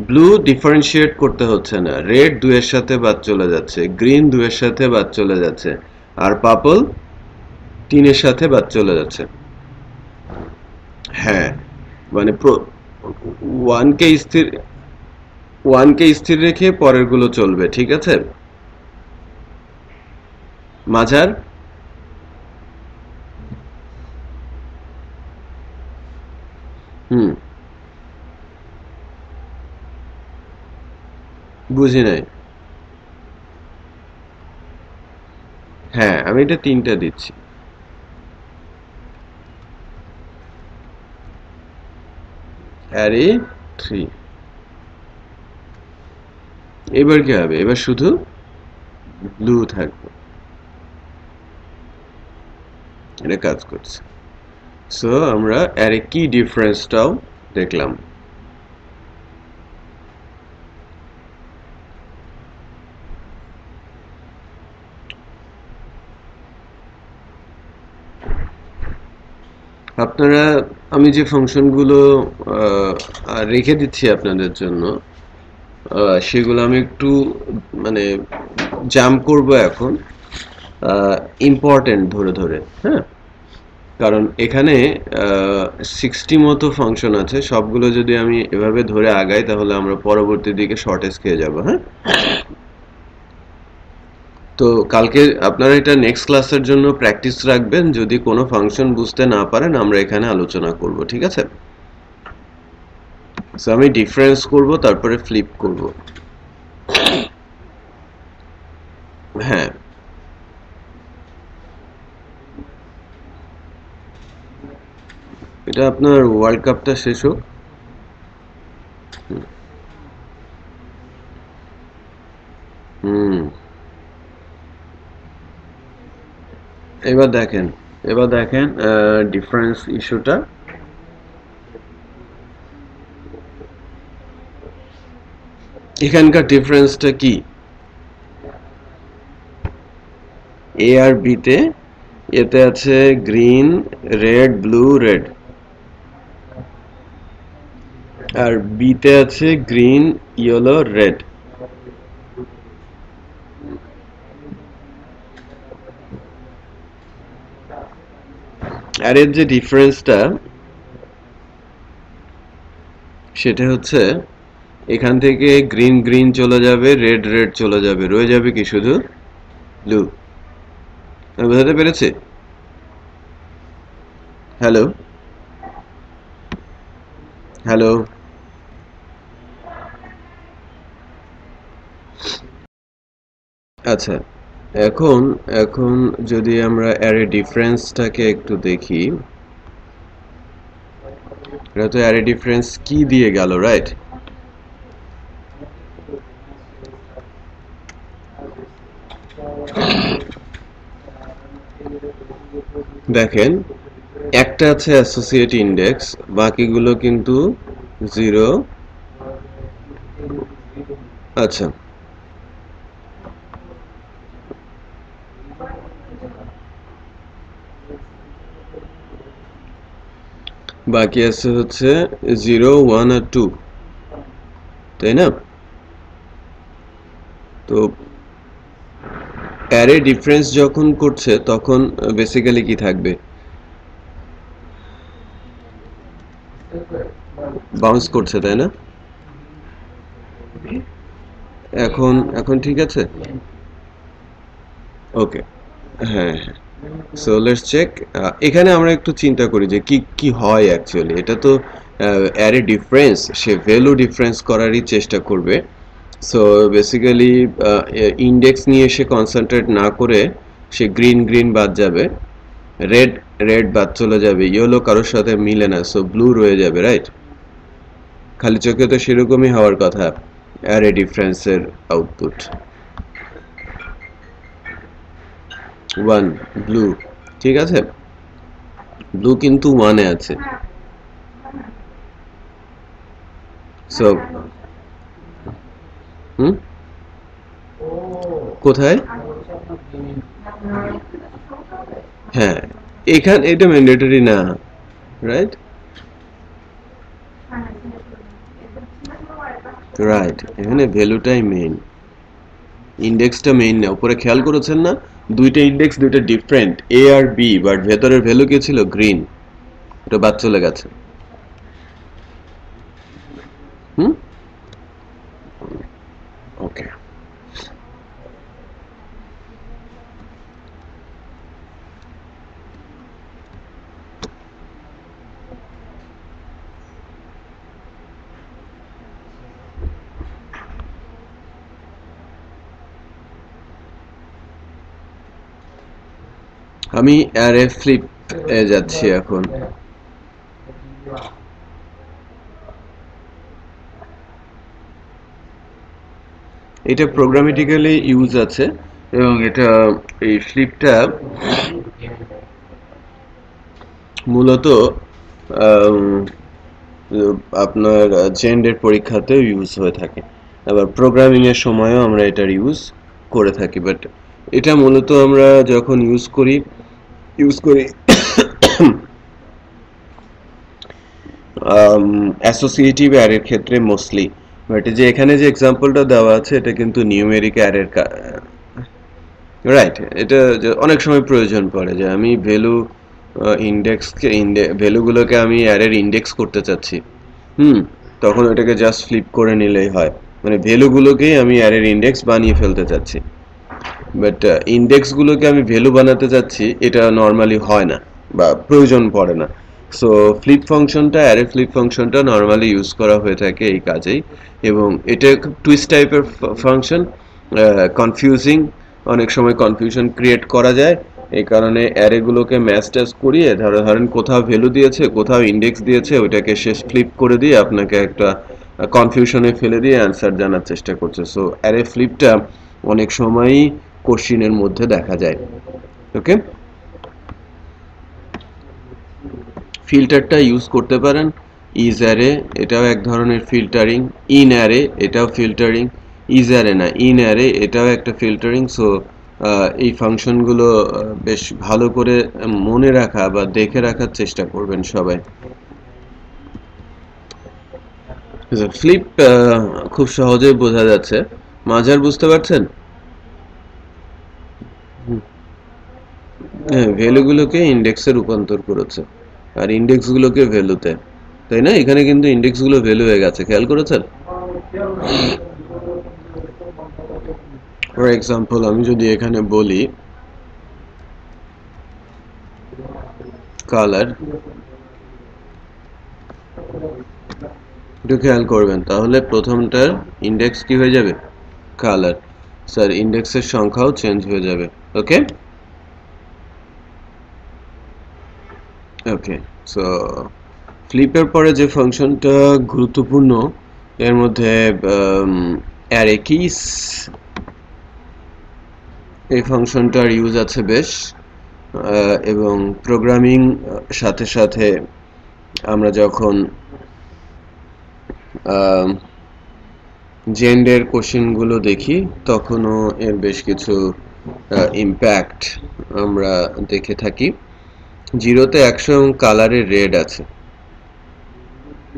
ব্লু ডিফারেন্সিয়েট করতে হচ্ছে না, রেড 2 এর সাথে বাদ চলে যাচ্ছে, গ্রিন 2 এর সাথে বাদ চলে যাচ্ছে, আর পার্পল 3 এর সাথে বাদ চলে যাচ্ছে। হ্যাঁ, মানে 1 কে স্থির রেখে পরের গুলো চলবে, ঠিক আছে। মাঝার বুঝি নাই। হ্যাঁ, আমি এটা 3টা দিচ্ছি। অ্যারে 3, এবার কি হবে, এবার শুধু ব্লু থাকবে, এটা কাজ করছে। সো আমরা অ্যারে কি ডিফারেন্সটাও দেখলাম। আপনারা, আমি যে ফাংশনগুলো রেখে দিচ্ছি আপনাদের জন্য, সেগুলো আমি একটু মানে জাম্প করব এখন, ইম্পর্টেন্ট ধরে ধরে। হ্যাঁ, কারণ এখানে 60 মতো ফাংশন আছে, সবগুলো যদি আমি এভাবে ধরে আগাই তাহলে আমরা পরবর্তী দিকে শর্টেজ খেয়ে যাব। হ্যাঁ, তো কালকে আপনারা এটা নেক্সট ক্লাসের জন্য প্র্যাকটিস রাখবেন, যদি কোনো ফাংশন বুঝতে না পারেন আমরা এখানে আলোচনা করব, ঠিক আছে। সো আমি ডিফারেন্স করব, তারপরে ফ্লিপ করব। হ্যাঁ, এটা আপনার ওয়ার্ল্ড কাপটা শেষ হোক। এবার দেখেন ডিফারেন্স ইস্যুটা। এখানকার ডিফারেন্সটা কি, এ আর বি তে, এতে আছে গ্রিন, রেড, ব্লু, রেড, আর বি তে আছে গ্রিন, ইয়েলো, রেড। আর এর যে ডিফারেন্সটা সেটা হচ্ছে এখান থেকে গ্রিন গ্রিন চলে যাবে, রেড রেড চলে যাবে, রয়ে যাবে কি শুধু ব্লু। আমি বোঝাতে পেরেছি? হ্যালো হ্যালো আচ্ছা, এখন এখন যদি আমরা অ্যারে ডিফারেন্সটাকে একটু দেখি, এটা তো অ্যারে ডিফারেন্স কি দিয়ে গেল, রাইট? দেখেন একটা আছে অ্যাসোসিয়েট ইন্ডেক্স, বাকিগুলো কিন্তু 0। আচ্ছা, বাকি আছে হচ্ছে 0, 1 আর 2, তাই না? তো অ্যারে ডিফারেন্স যখন করছে তখন বেসিক্যালি কি থাকবে? বাউন্স করছে, তাই না? এখন এখন ঠিক আছে, ওকে। হ্যাঁ হ্যাঁ, সো লেটস চেক। এখানে আমরা একটু চিন্তা করি যে কি কি হয় অ্যাকচুয়ালি। এটা তো অ্যারে ডিফারেন্স, সে ভ্যালু ডিফারেন্স করারই চেষ্টা করবে। সো বেসিক্যালি ইন্ডেক্স নিয়ে সে কনসেন্ট্রেট না করে সে গ্রিন গ্রিন বাদ যাবে, রেড রেড বাদ চলে যাবে, ইয়েলো কারোর সাথে মিলে না, সো ব্লু রয়ে যাবে, রাইট? খালি চোখে তো সেরকমই হওয়ার কথা অ্যারে ডিফারেন্সের আউটপুট। 1 ব্লু, ঠিক আছে, ব্লু কিন্তু 1 এ আছে। সো হুম, কোথায়? হ্যাঁ, এখানে এটা ম্যান্ডেটরি না, রাইট? রাইট, এখানে ভ্যালুটাই মেইন, ইন্ডেক্সটা মেইন না। উপরে খেয়াল করেছেন না, দুইটা ইন্ডেক্স দুইটা ডিফারেন্ট, এ আর বি, বাট ভেতরের ভ্যালু কি ছিল? গ্রিন। এটা বাদ চলে গেছে। হুম, ওকে। আমি অ্যারে ফ্লিপ এ যাচ্ছি এখন। এটা প্রোগ্রামেটিক্যালি ইউজ আছে, এবং এটা এই ফ্লিপটা মূলত আম, আপনার জেন্ডের পরীক্ষাতেও ইউজ হয়ে থাকে, আবার প্রোগ্রামিং এর সময়ও আমরা এটার ইউজ করে থাকি। বাট এটা মূলত আমরা যখন ইউজ করি অ্যাসোসিয়েটিভ অ্যারের ক্ষেত্রে মোস্টলি। বাট যে এখানে যে এক্সাম্পলটা দেওয়া আছে এটা কিন্তু নিউমেরিক অ্যারের, রাইট? এটা অনেক সময় প্রয়োজন পড়ে যে আমি ভ্যালুগুলোকে আমি অ্যারের ইন্ডেক্স করতে চাচ্ছি। হুম, তখন ওটাকে জাস্ট ফ্লিপ করে নিলেই হয়, মানে ভ্যালুগুলোকেই আমি অ্যারের ইন্ডেক্স বানিয়ে ফেলতে চাচ্ছি। বাট ইন্ডেক্সগুলোকে আমি ভ্যালু বানাতে চাচ্ছি, এটা নর্মালি হয় না বা প্রয়োজন পড়ে না। সো অ্যারে ফ্লিপ ফাংশনটা নর্মালি ইউজ করা হয়ে থাকে এই কাজেই, এবং এটা খুব টুইস্ট টাইপের ফাংশন, কনফিউজিং, অনেক সময় কনফিউশন ক্রিয়েট করা যায়। এই কারণে অ্যারেগুলোকে ম্যাচ ট্যাচ করিয়ে ধরেন কোথাও ভ্যালু দিয়েছে কোথাও ইন্ডেক্স দিয়েছে, ওইটাকে শেষ ফ্লিপ করে দিয়ে আপনাকে একটা কনফিউশনে ফেলে দিয়ে অ্যান্সার জানার চেষ্টা করছে। সো অ্যারে ফ্লিপটা অনেক সময়ই কোশ্চিনের মধ্যে দেখা যায়। ওকে, ফিল্টারটা ইউজ করতে পারেন। ইজ অ্যারে, এটাও এক ধরনের ফিল্টারিং। ইন অ্যারে, এটাও ফিল্টারিং। ইজ অ্যারে না, ইন অ্যারে, এটাও একটা ফিল্টারিং। সো এই ফাংশনগুলো বেশ ভালো করে মনে রাখা বা দেখে রাখার চেষ্টা করবেন সবাই। ফ্লিপ খুব সহজেই বোঝা যাচ্ছে। মাঝার বুঝতে পারছেন? হ্যাঁ, ভ্যালুগুলোকে ইন্ডেক্সে রূপান্তর করেছে আর ইন্ডেক্সগুলোকে ভ্যালুতে, তাই না? এখানে কিন্তু ইন্ডেক্সগুলো ভ্যালু হয়ে গেছে, খেয়াল করেছেন? ফর এক্সাম্পল আমি যদি এখানে বলি কালার, একটু খেয়াল করবেন, তাহলে প্রথমটার ইন্ডেক্স কি হয়ে যাবে? কালার। স্যার ইন্ডেক্সের সংখ্যাও চেঞ্জ হয়ে যাবে। ওকে ওকে, সো ফ্লিপের পরে যে ফাংশনটা গুরুত্বপূর্ণ এর মধ্যে অ্যারে কিস এই ফাংশনটার ইউজ আছে বেশ, এবং প্রোগ্রামিং সাথে সাথে আমরা যখন জেন্ডার কোশ্চেনগুলো দেখি তখনও এর বেশ কিছু ইম্প্যাক্ট আমরা দেখে থাকি। 0-তে 100 এবং কালারে রেড আছে।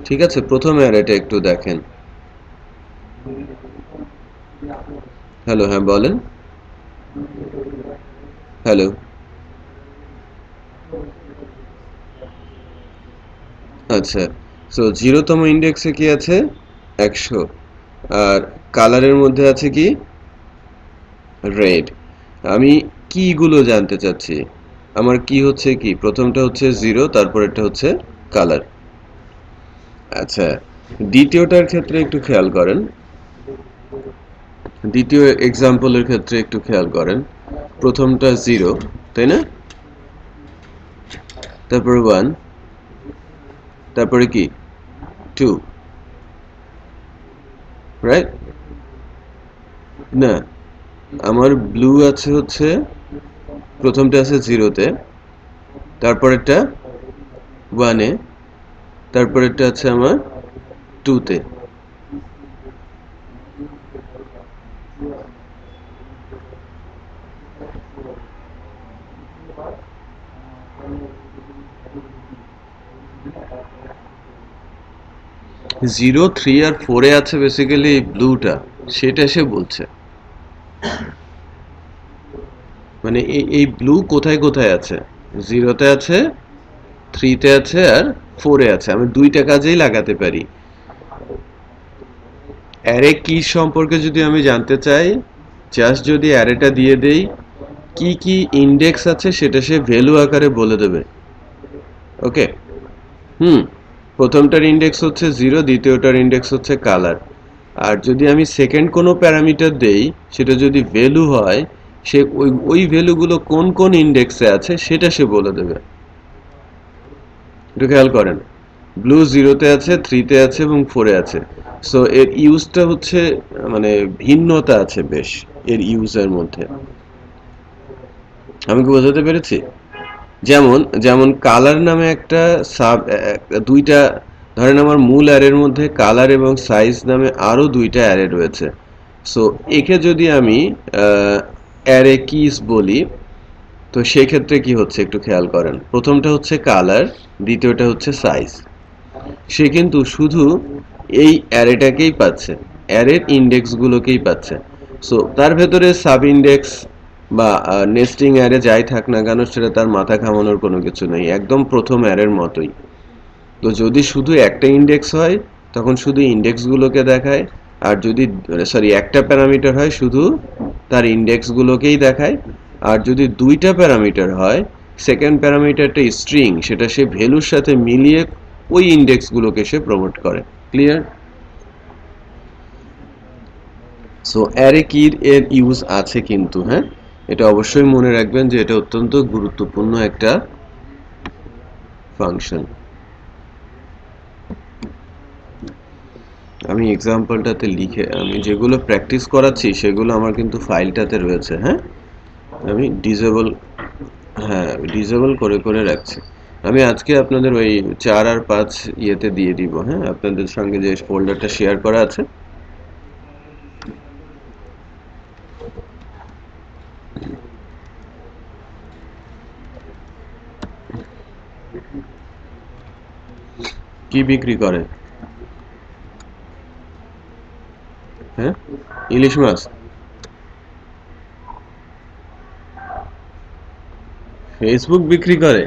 ঠিক আছে, প্রথম অ্যারেটা একটু দেখেন। হ্যালো, হ্যাঁ বলেন। হ্যালো, আচ্ছা। সো 0তম ইন্ডেক্সে কি আছে? 100। আর কালারের মধ্যে আছে কি? রেড। আমি কিগুলো জানতে চাচ্ছি। আমার কি হচ্ছে কি? প্রথমটা হচ্ছে 0, তারপরেরটা হচ্ছে কালার। আচ্ছা, দ্বিতীয়টার ক্ষেত্রে একটু খেয়াল করেন। দ্বিতীয় এক্সাম্পলের ক্ষেত্রে একটু খেয়াল করেন। প্রথমটা 0, তাই না? তারপরে 1, তারপরে কি 2, রাইট? না, আমার ব্লু আছে হচ্ছে প্রথমটা আছে 0-তে, তারপরেরটা 1-এ, তারপরেরটা আছে আমার 2-তে। জিরো, 3 আর 4-এ আছে বেসিক্যালি ব্লুটা, সেটা সে বলছে। মানে এই ব্লু কোথায় কোথায় আছে? 0-তে আছে, 3-তে আছে আর 4-এ আছে। আমি দুইটা কাজেই লাগাতে পারি। অ্যারে কি সম্পর্কে যদি আমি জানতে চাই, জাস্ট যদি অ্যারেটা দিয়ে দেই, কি কি ইন্ডেক্স আছে সেটা সে ভ্যালু আকারে বলে দেবে। ওকে, প্রথমটার ইন্ডেক্স হচ্ছে 0, দ্বিতীয়টার ইন্ডেক্স হচ্ছে কালার। আর যদি আমি সেকেন্ড কোনো প্যারামিটার দেই, সেটা যদি ভ্যালু হয়, সে ওই ভ্যালুগুলো কোন কোন ইন্ডেক্সে আছে সেটা সে বলে দেবে। একটু খেয়াল করেন, ব্লু 0-তে আছে, 3-তে আছে এবং 4-এ আছে। সো এর ইউজটা হচ্ছে, মানে ভিন্নতা আছে বেশ এর ইউজের মধ্যে। আমি কি বোঝাতে পেরেছি? যেমন যেমন কালার নামে একটা দুইটা, ধরেন আমার মূল অ্যারের মধ্যে কালার এবং সাইজ নামে আরো দুইটা অ্যারে রয়েছে। সো একে যদি আমি অ্যারে কিস বলি, তো সেক্ষেত্রে কি হচ্ছে একটু খেয়াল করেন। প্রথমটা হচ্ছে কালার, দ্বিতীয়টা হচ্ছে সাইজ। সে কিন্তু শুধু এই অ্যারেটাকেই পাচ্ছে, অ্যারের ইন্ডেক্সগুলোকেই পাচ্ছে। সো তার ভেতরে সাব ইন্ডেক্স বা নেস্টিং অ্যারে যাই থাক না কেন, সেটা তার মাথা ঘামানোর কোনো কিছু নেই, একদম প্রথম অ্যারের মতোই। তো যদি শুধু একটা ইন্ডেক্স হয় তখন শুধু ইন্ডেক্সগুলোকে দেখায়, আর যদি একটা প্যারামিটার হয় শুধু তার ইন্ডেক্সগুলোকেই দেখায়। আর যদি দুইটা প্যারামিটার হয়, সেকেন্ড প্যারামিটারটা স্ট্রিং, সেটা সে ভ্যালুর সাথে মিলিয়ে ওই ইন্ডেক্সগুলোকে সে প্রমোট করে। ক্লিয়ার? সো অ্যারে কির এর ইউজ আছে কিন্তু, হ্যাঁ, এটা অবশ্যই মনে রাখবেন যে এটা অত্যন্ত গুরুত্বপূর্ণ একটা ফাংশন। আমি এক্সাম্পলটাতে লিখে, আমি যেগুলো প্র্যাকটিস করাচ্ছি সেগুলো আমার কিন্তু ফাইলটাতে রয়েছে, হ্যাঁ। আমি ডিসেবল করে করে রাখছি। আমি আজকে আপনাদের ওই 4 আর 5 ইয়েতে দিয়ে দিব, হ্যাঁ, আপনাদের সঙ্গে যে ফোল্ডারটা শেয়ার করা আছে। কি বিক্রি করে? হ্যাঁ, ইলিশ মাছ। ফেসবুক বিক্রি করে?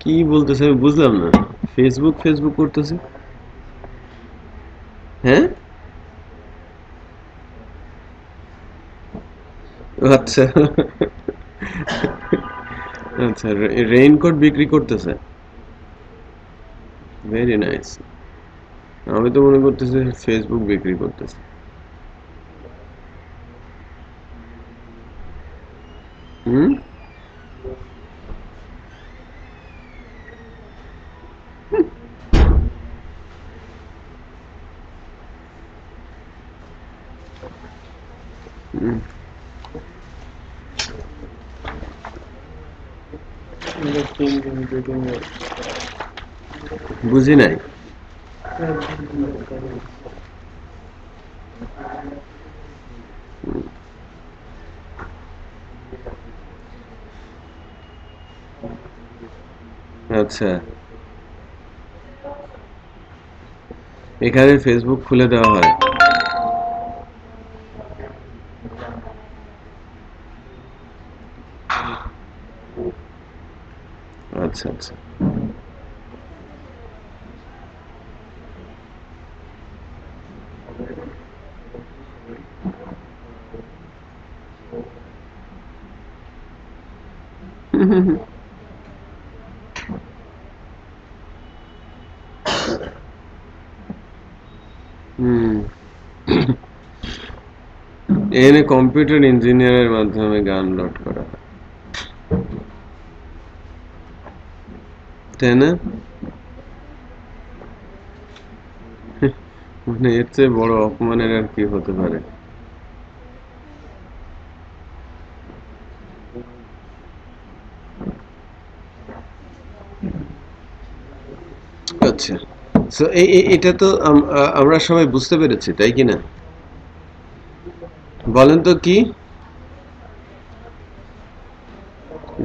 কি বলতেছে আমি বুঝলাম না। ফেসবুক ফেসবুক করতেছে? হ্যাঁ, আচ্ছা। আচ্ছা, রেইনকোট বিক্রি করতেছে। Very nice. আমি তো মনে করতেছি ফেসবুক বিক্রি করতেছে। হুম হুম, বুঝি নাই। আচ্ছা, এখানে ফেসবুক খুলে দেওয়া হয়। আচ্ছা আচ্ছা। হুম, এখানে কম্পিউটার ইঞ্জিনিয়ারের মাধ্যমে গান লোড করা হয়, তাই না? মানে এর চেয়ে বড় অপমানের আর কি হতে পারে? আচ্ছা, সো এটা তো আমরা সবাই বুঝতে পেরেছি, তাই কি না? বলেন তো কি,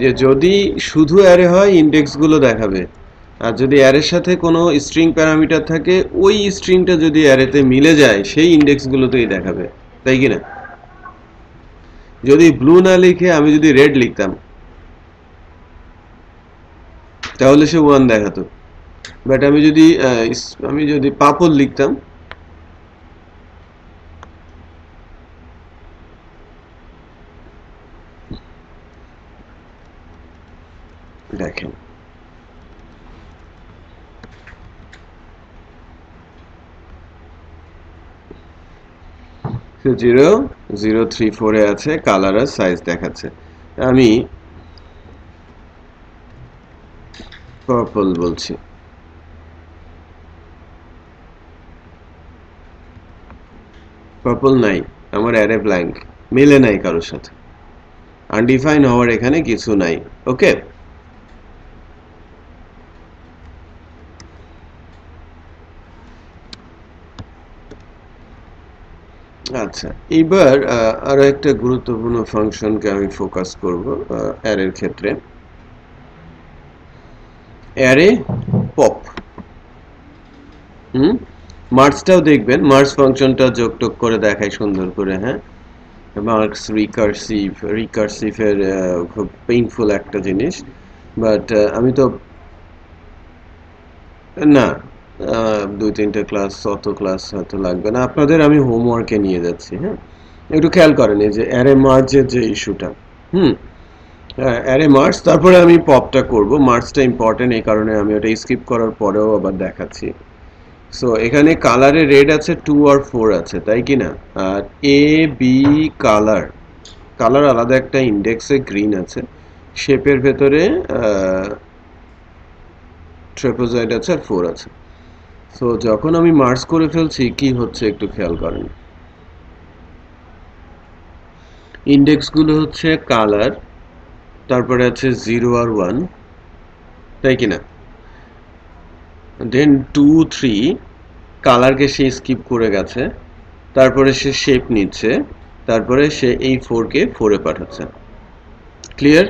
যে যদি শুধু অ্যারে হয় ইন্ডেক্স গুলো দেখাবে, আর যদি অ্যারের সাথে কোনো স্ট্রিং প্যারামিটার থাকে ওই স্ট্রিংটা যদি অ্যারেতে মিলে যায় সেই ইন্ডেক্স গুলোতেই দেখাবে, তাই কি না? যদি ব্লু না লিখে আমি যদি রেড লিখতাম তাহলে সে 1 দেখাতো, বাট আমি যদি পার্পল লিখতাম, দেখেন 0034 এ আছে, কালার আর সাইজ দেখাচ্ছে। আমি পার্পল বলছি, পার্পল নাই, আমার অ্যারে ব্ল্যাঙ্ক, মিলে নাই কারোর সাথে, আনডিফাইন হওয়ার এখানে কিছু নাই। ওকে, আচ্ছা, এবার আরো একটা গুরুত্বপূর্ণ ফাংশনকে আমি ফোকাস করব অ্যারের ক্ষেত্রে, অ্যারে পপ। মার্জটাও দেখবেন, মার্জ ফাংশনটা যোগ টোগ করে দেখায় সুন্দর করে, হ্যাঁ। মার্কস রিকার্সিভের খুব পেইনফুল একটা জিনিস, বাট আমি তো না, 2-3টে ক্লাস, অত ক্লাস হয়তো লাগবে না আপনাদের, আমি হোমওয়ার্কে নিয়ে যাচ্ছি, হ্যাঁ। একটু খেয়াল করেন এই যে অ্যারে মার্জের যে ইস্যুটা, হুম, অ্যারে মার্জ, তারপরে আমি পপটা করব। মার্জটা ইম্পর্টেন্ট, এই কারণে আমি ওটা স্কিপ করার পরেও আবার দেখাচ্ছি। সো এখানে কালারে রেড আছে, 2 আর 4 আছে, তাই কি না? আর এ বি কালার, কালার আলাদা একটা ইন্ডেক্সে গ্রিন আছে, শেপের ভেতরে ট্রেপোজয়েড আছে আর 4 আছে। সো যখন আমি মার্জ করে ফেলছি কি হচ্ছে একটু খেয়াল করেন, ইন্ডেক্সগুলো হচ্ছে কালার, তারপরে আছে 0 আর 1, তাই কি না? দেন 2 3 কালারকে সে স্কিপ করে গেছে, তারপরে সে শেপ নিচ্ছে, তারপরে সে এই 4 কে 4 এ পাঠাচ্ছে। ক্লিয়ার?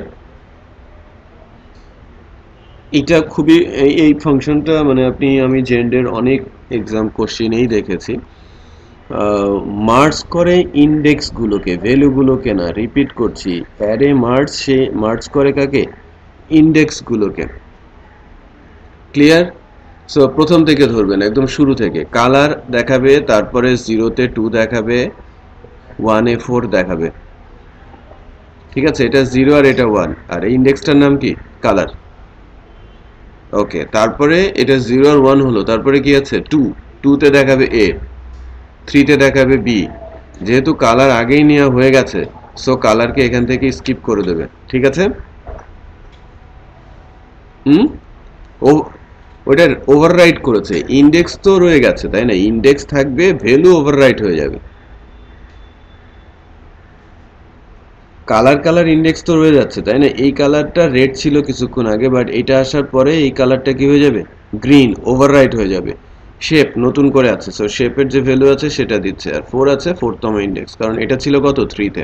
এটা খুবই এই ফাংশনটা মানে আমি জেন্ডের অনেক এক্সাম কোশ্চেনেই দেখেছি, মার্জ করে ইন্ডেক্সগুলোকে, ভ্যালুগুলোকে না, রিপিট করছি, অ্যারে মার্জ, সে মার্জ করে কাকে? ইন্ডেক্সগুলোকে। ক্লিয়ার? সো প্রথম থেকে ধরবেন, একদম শুরু থেকে কালার দেখাবে, তারপরে 0-তে 2 দেখাবে, 1-এ 4 দেখাবে, ঠিক আছে? এটা 0 আর এটা 1, আর এই ইন্ডেক্সটার নাম কি? কালার। ওকে, তারপরে এটা 0 আর 1 হলো, তারপরে কি আছে? 2, 2-তে দেখাবে এ, 3-তে দেখাবে বি, যেহেতু কালার আগেই নেওয়া হয়ে গেছে সো কালারকে এখান থেকে স্কিপ করে দেবে, ঠিক আছে? ও ওইটার ওভাররাইট করেছে, ইন্ডেক্স তো রয়ে গেছে তাই না, ইন্ডেক্স থাকবে, ভ্যালু ওভাররাইট হয়ে যাবে। কালার ইন্ডেক্স তো রয়ে যাচ্ছে তাই না, এই কালারটা রেড ছিল কিছুক্ষণ আগে, বাট এটা আসার পরে এই কালারটা কি হয়ে যাবে, গ্রিন, ওভাররাইট হয়ে যাবে। শেপ নতুন করে আছে, সো শেপের যে ভ্যালু আছে সেটা দিচ্ছে, আর 4 আছে 4তম ইন্ডেক্স, কারণ এটা ছিল কত 3 তে।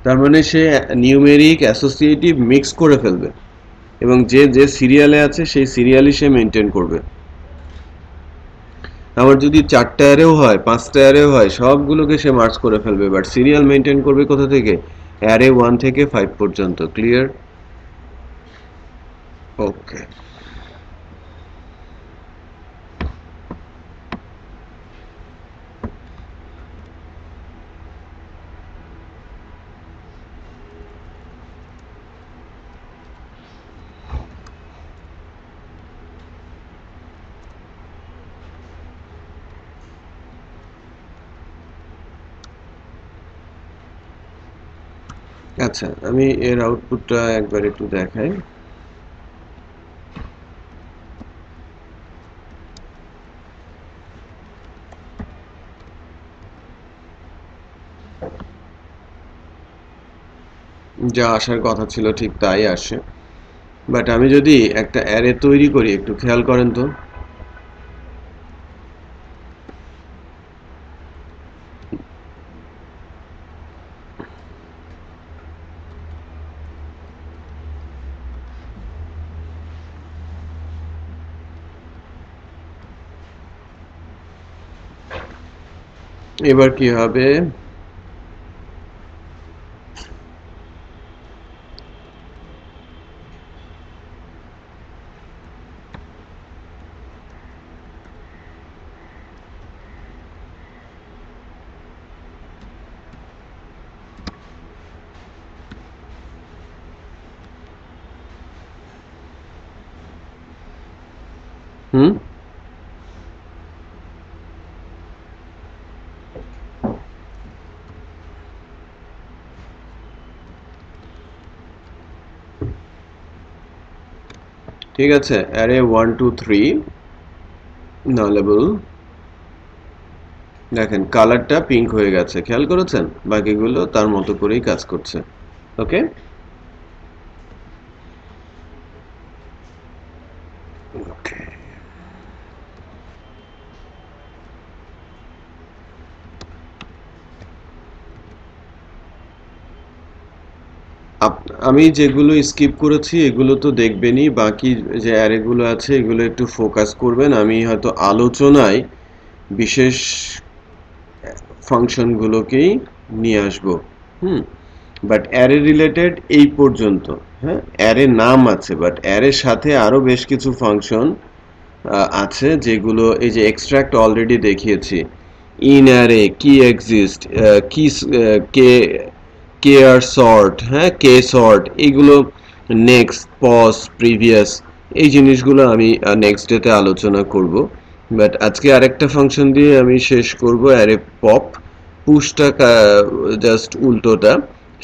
তার মানে সে নিউমেরিক অ্যাসোসিয়েটিভ মিক্স করে ফেলবে, এবং যে যে সিরিয়ালে আছে সেই সিরিয়ালই সে মেনটেন করবে। আমার যদি 4টা অ্যারেও হয় 5টা অ্যারেও হয় সবগুলোকে সে মার্জ করে ফেলবে, বাট সিরিয়াল মেনটেন করবে কোথা থেকে, অ্যারে 1 থেকে 5 পর্যন্ত। ক্লিয়ার? ওকে। আচ্ছা, আমি এর আউটপুটটা একবার একটু দেখাই। যা আসার কথা ছিল ঠিক তাই আসে, বাট আমি যদি একটা অ্যারে তৈরি করি, একটু খেয়াল করেন তো। এবার কি হবে, হুম, ঠিক আছে, অ্যারে 1 2 3 নলেবল। দেখেন কালারটা পিঙ্ক হয়ে গেছে, খেয়াল করেছেন? বাকিগুলো তার মতো করেই কাজ করছে। ওকে, আমি যেগুলো স্কিপ করেছি এগুলো তো দেখবেনই, বাকি যে অ্যারেগুলো আছে এগুলো একটু ফোকাস করবেন। আমি হয়তো আলোচনায় বিশেষ ফাংশনগুলোকেই নিয়ে আসব। বাট অ্যারে রিলেটেড এই পর্যন্ত। হ্যাঁ, অ্যারে নাম আছে, বাট অ্যারের সাথে আরও বেশ কিছু ফাংশন আছে যেগুলো এই যে এক্সট্রাক্ট অলরেডি দেখিয়েছি, ইন অ্যারে, কি এক্সিস্ট, কি কে কে আর সর্ট, হ্যাঁ কে সর্ট, এইগুলো নেক্সট, পজ, প্রিভিয়াস, এই জিনিসগুলো আমি নেক্সট ডেতে আলোচনা করব। বাট আজকে আরেকটা ফাংশন দিয়ে আমি শেষ করব, অ্যারে পপ। পুশটা জাস্ট উল্টোটা,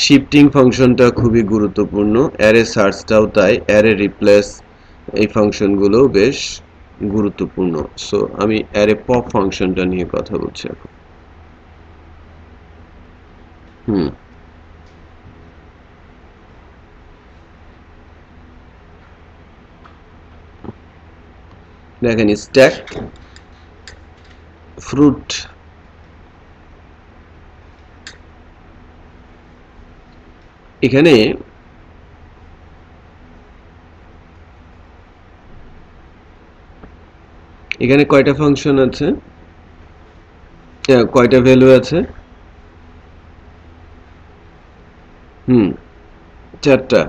শিফটিং ফাংশনটা খুবই গুরুত্বপূর্ণ, অ্যারে সার্চটাও তাই, অ্যারে রিপ্লেস, এই ফাংশনগুলো বেশ গুরুত্বপূর্ণ। সো আমি অ্যারে পপ ফাংশনটা নিয়ে কথা বলছি এখন। হুম, দেখেন স্ট্যাক ফ্রুট, এখানে এখানে কয়টা ফাংশন আছে, কয়টা ভ্যালু আছে, চারটা।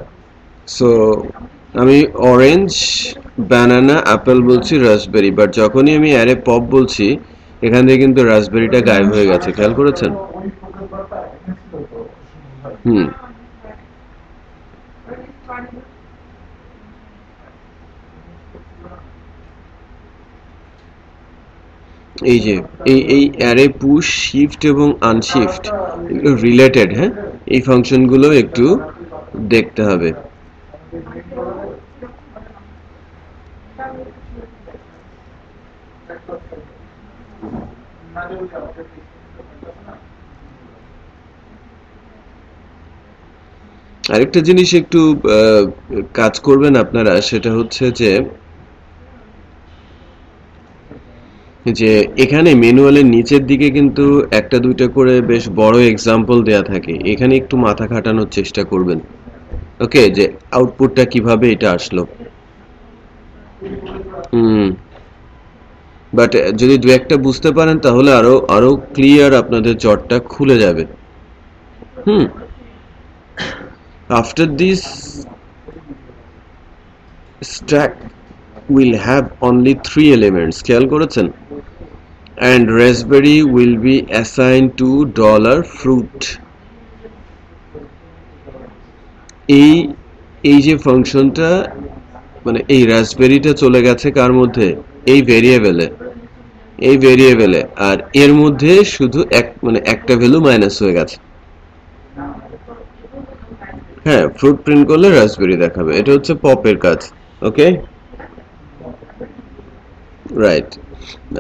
সো আমি অরেঞ্জ, ব্যানানা, অ্যাপেল বলছি, রাসবেরি, বাট যখনই আমি অ্যারে পপ বলছি এখান থেকে কিন্তু রাসবেরিটা গায়েব হয়ে গেছে, খেয়াল করেছেন? হুম, এই যে এই অ্যারে পুশ, শিফট এবং আনশিফট এগুলো রিলেটেড। হ্যাঁ, এই ফাংশনগুলো একটু দেখতে হবে। আরেকটা জিনিস একটু কাজ করবেন আপনারা, সেটা হচ্ছে যে এখানে ম্যানুয়ালের নিচের দিকে কিন্তু একটা দুইটা করে বেশ বড় এক্সাম্পল দেয়া থাকে, এখানে একটু মাথা খাটানোর চেষ্টা করবেন। ওকে, যে আউটপুটটা কিভাবে এটা আসলো। বাট যদি দু একটা বুঝতে পারেন তাহলে আরো আরো ক্লিয়ার আপনাদের জটটা খুলে যাবে। After this stack will have only 3 elements, খেয়াল করেছেন? And raspberry will be assigned to $fruit. এই যে ফাংশনটা, মানে এই রাসবেরিটা চলে গেছে কার মধ্যে? এই ভেরিয়েবলে, আর এর মধ্যে শুধু একটা ভ্যালু মাইনাস হয়ে গেছে। হ্যাঁ, ফ্রুট প্রিন্ট করলে রাসবেরি দেখাবে, এটা হচ্ছে পপের কাজ। ওকে, রাইট।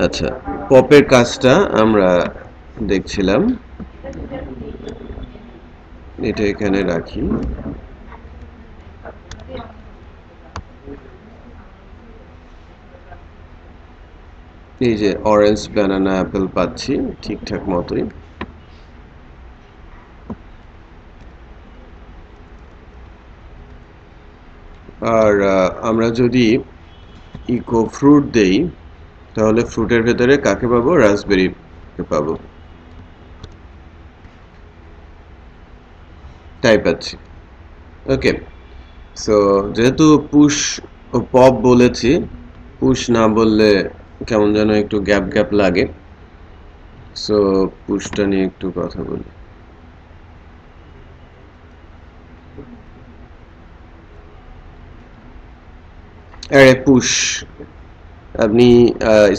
আচ্ছা, পপের কাজটা আমরা দেখছিলাম, এটা এখানে রাখি। এই যে অরেঞ্জ, ব্যানানা, অ্যাপেল পাচ্ছি ঠিকঠাক মতোই। আর আমরা যদি ইকো ফ্রুট দেই তাহলে ফ্রুটের ভেতরে কাকে পাবো? রাসবেরি পাবো, তাই পাচ্ছি। ওকে, সো যেহেতু পুশ ও পপ বলেছি, পুশ না বললে কেমন যেন একটু গ্যাপ গ্যাপ লাগে, সো পুশটা নিয়ে একটু কথা বলি। আরে পুশ, আপনি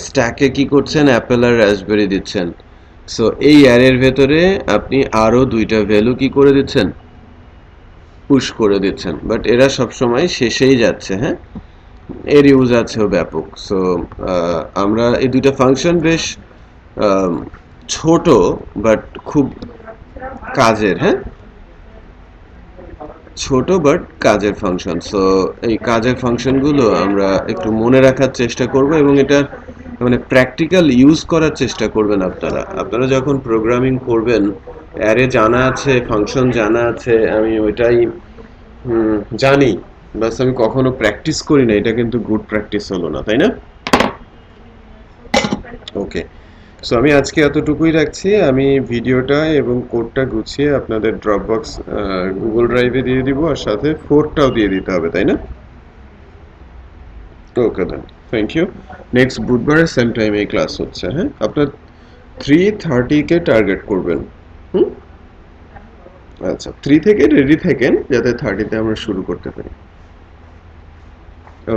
স্ট্যাকে কি করছেন? অ্যাপেল আর রাসবেরি দিচ্ছেন। সো এই অ্যারের ভেতরে আপনি আরো দুইটা ভ্যালু কি করে দিচ্ছেন? পুশ করে দিচ্ছেন, বাট এরা সবসময় শেষেই যাচ্ছে। হ্যাঁ, এর ইউজ আছেও ব্যাপক। সো আমরা এই দুইটা ফাংশন বেশ ছোট বাট খুব কাজের। হ্যাঁ, ছোট বাট কাজের ফাংশন। সো এই কাজের ফাংশনগুলো আমরা একটু মনে রাখার চেষ্টা করব এবং এটা মানে প্র্যাকটিক্যাল ইউজ করার চেষ্টা করবেন। আপনারা যখন প্রোগ্রামিং করবেন, অ্যারে জানা আছে, ফাংশন জানা আছে, আমি ওইটাই জানি, বাস আমি কখনো প্র্যাকটিস করি না, এটা কিন্তু গুড প্র্যাকটিস হলো না, তাই না? ওকে, সো আমি আজকে এতটুকুই রাখছি। আমি ভিডিওটা এবং কোডটা গুছিয়ে আপনাদের ড্রপবক্স গুগল ড্রাইভে দিয়ে দিব, আর সাথে ফোরটাও দিয়ে দিতে হবে, তাই না? ওকে দেন, থ্যাংক ইউ। নেক্সট বুধবারে সেম টাইমে এই ক্লাস হচ্ছে। হ্যাঁ, আপনার 3:30 টার্গেট করবেন। আচ্ছা, 3 থেকে রেডি থাকেন যাতে 30-তে আমরা শুরু করতে পারি।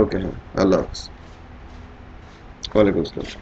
ওকে, হ্যাঁ, আল্লাহ হাফেজ। ওয়ালাইকুম আসসালাম।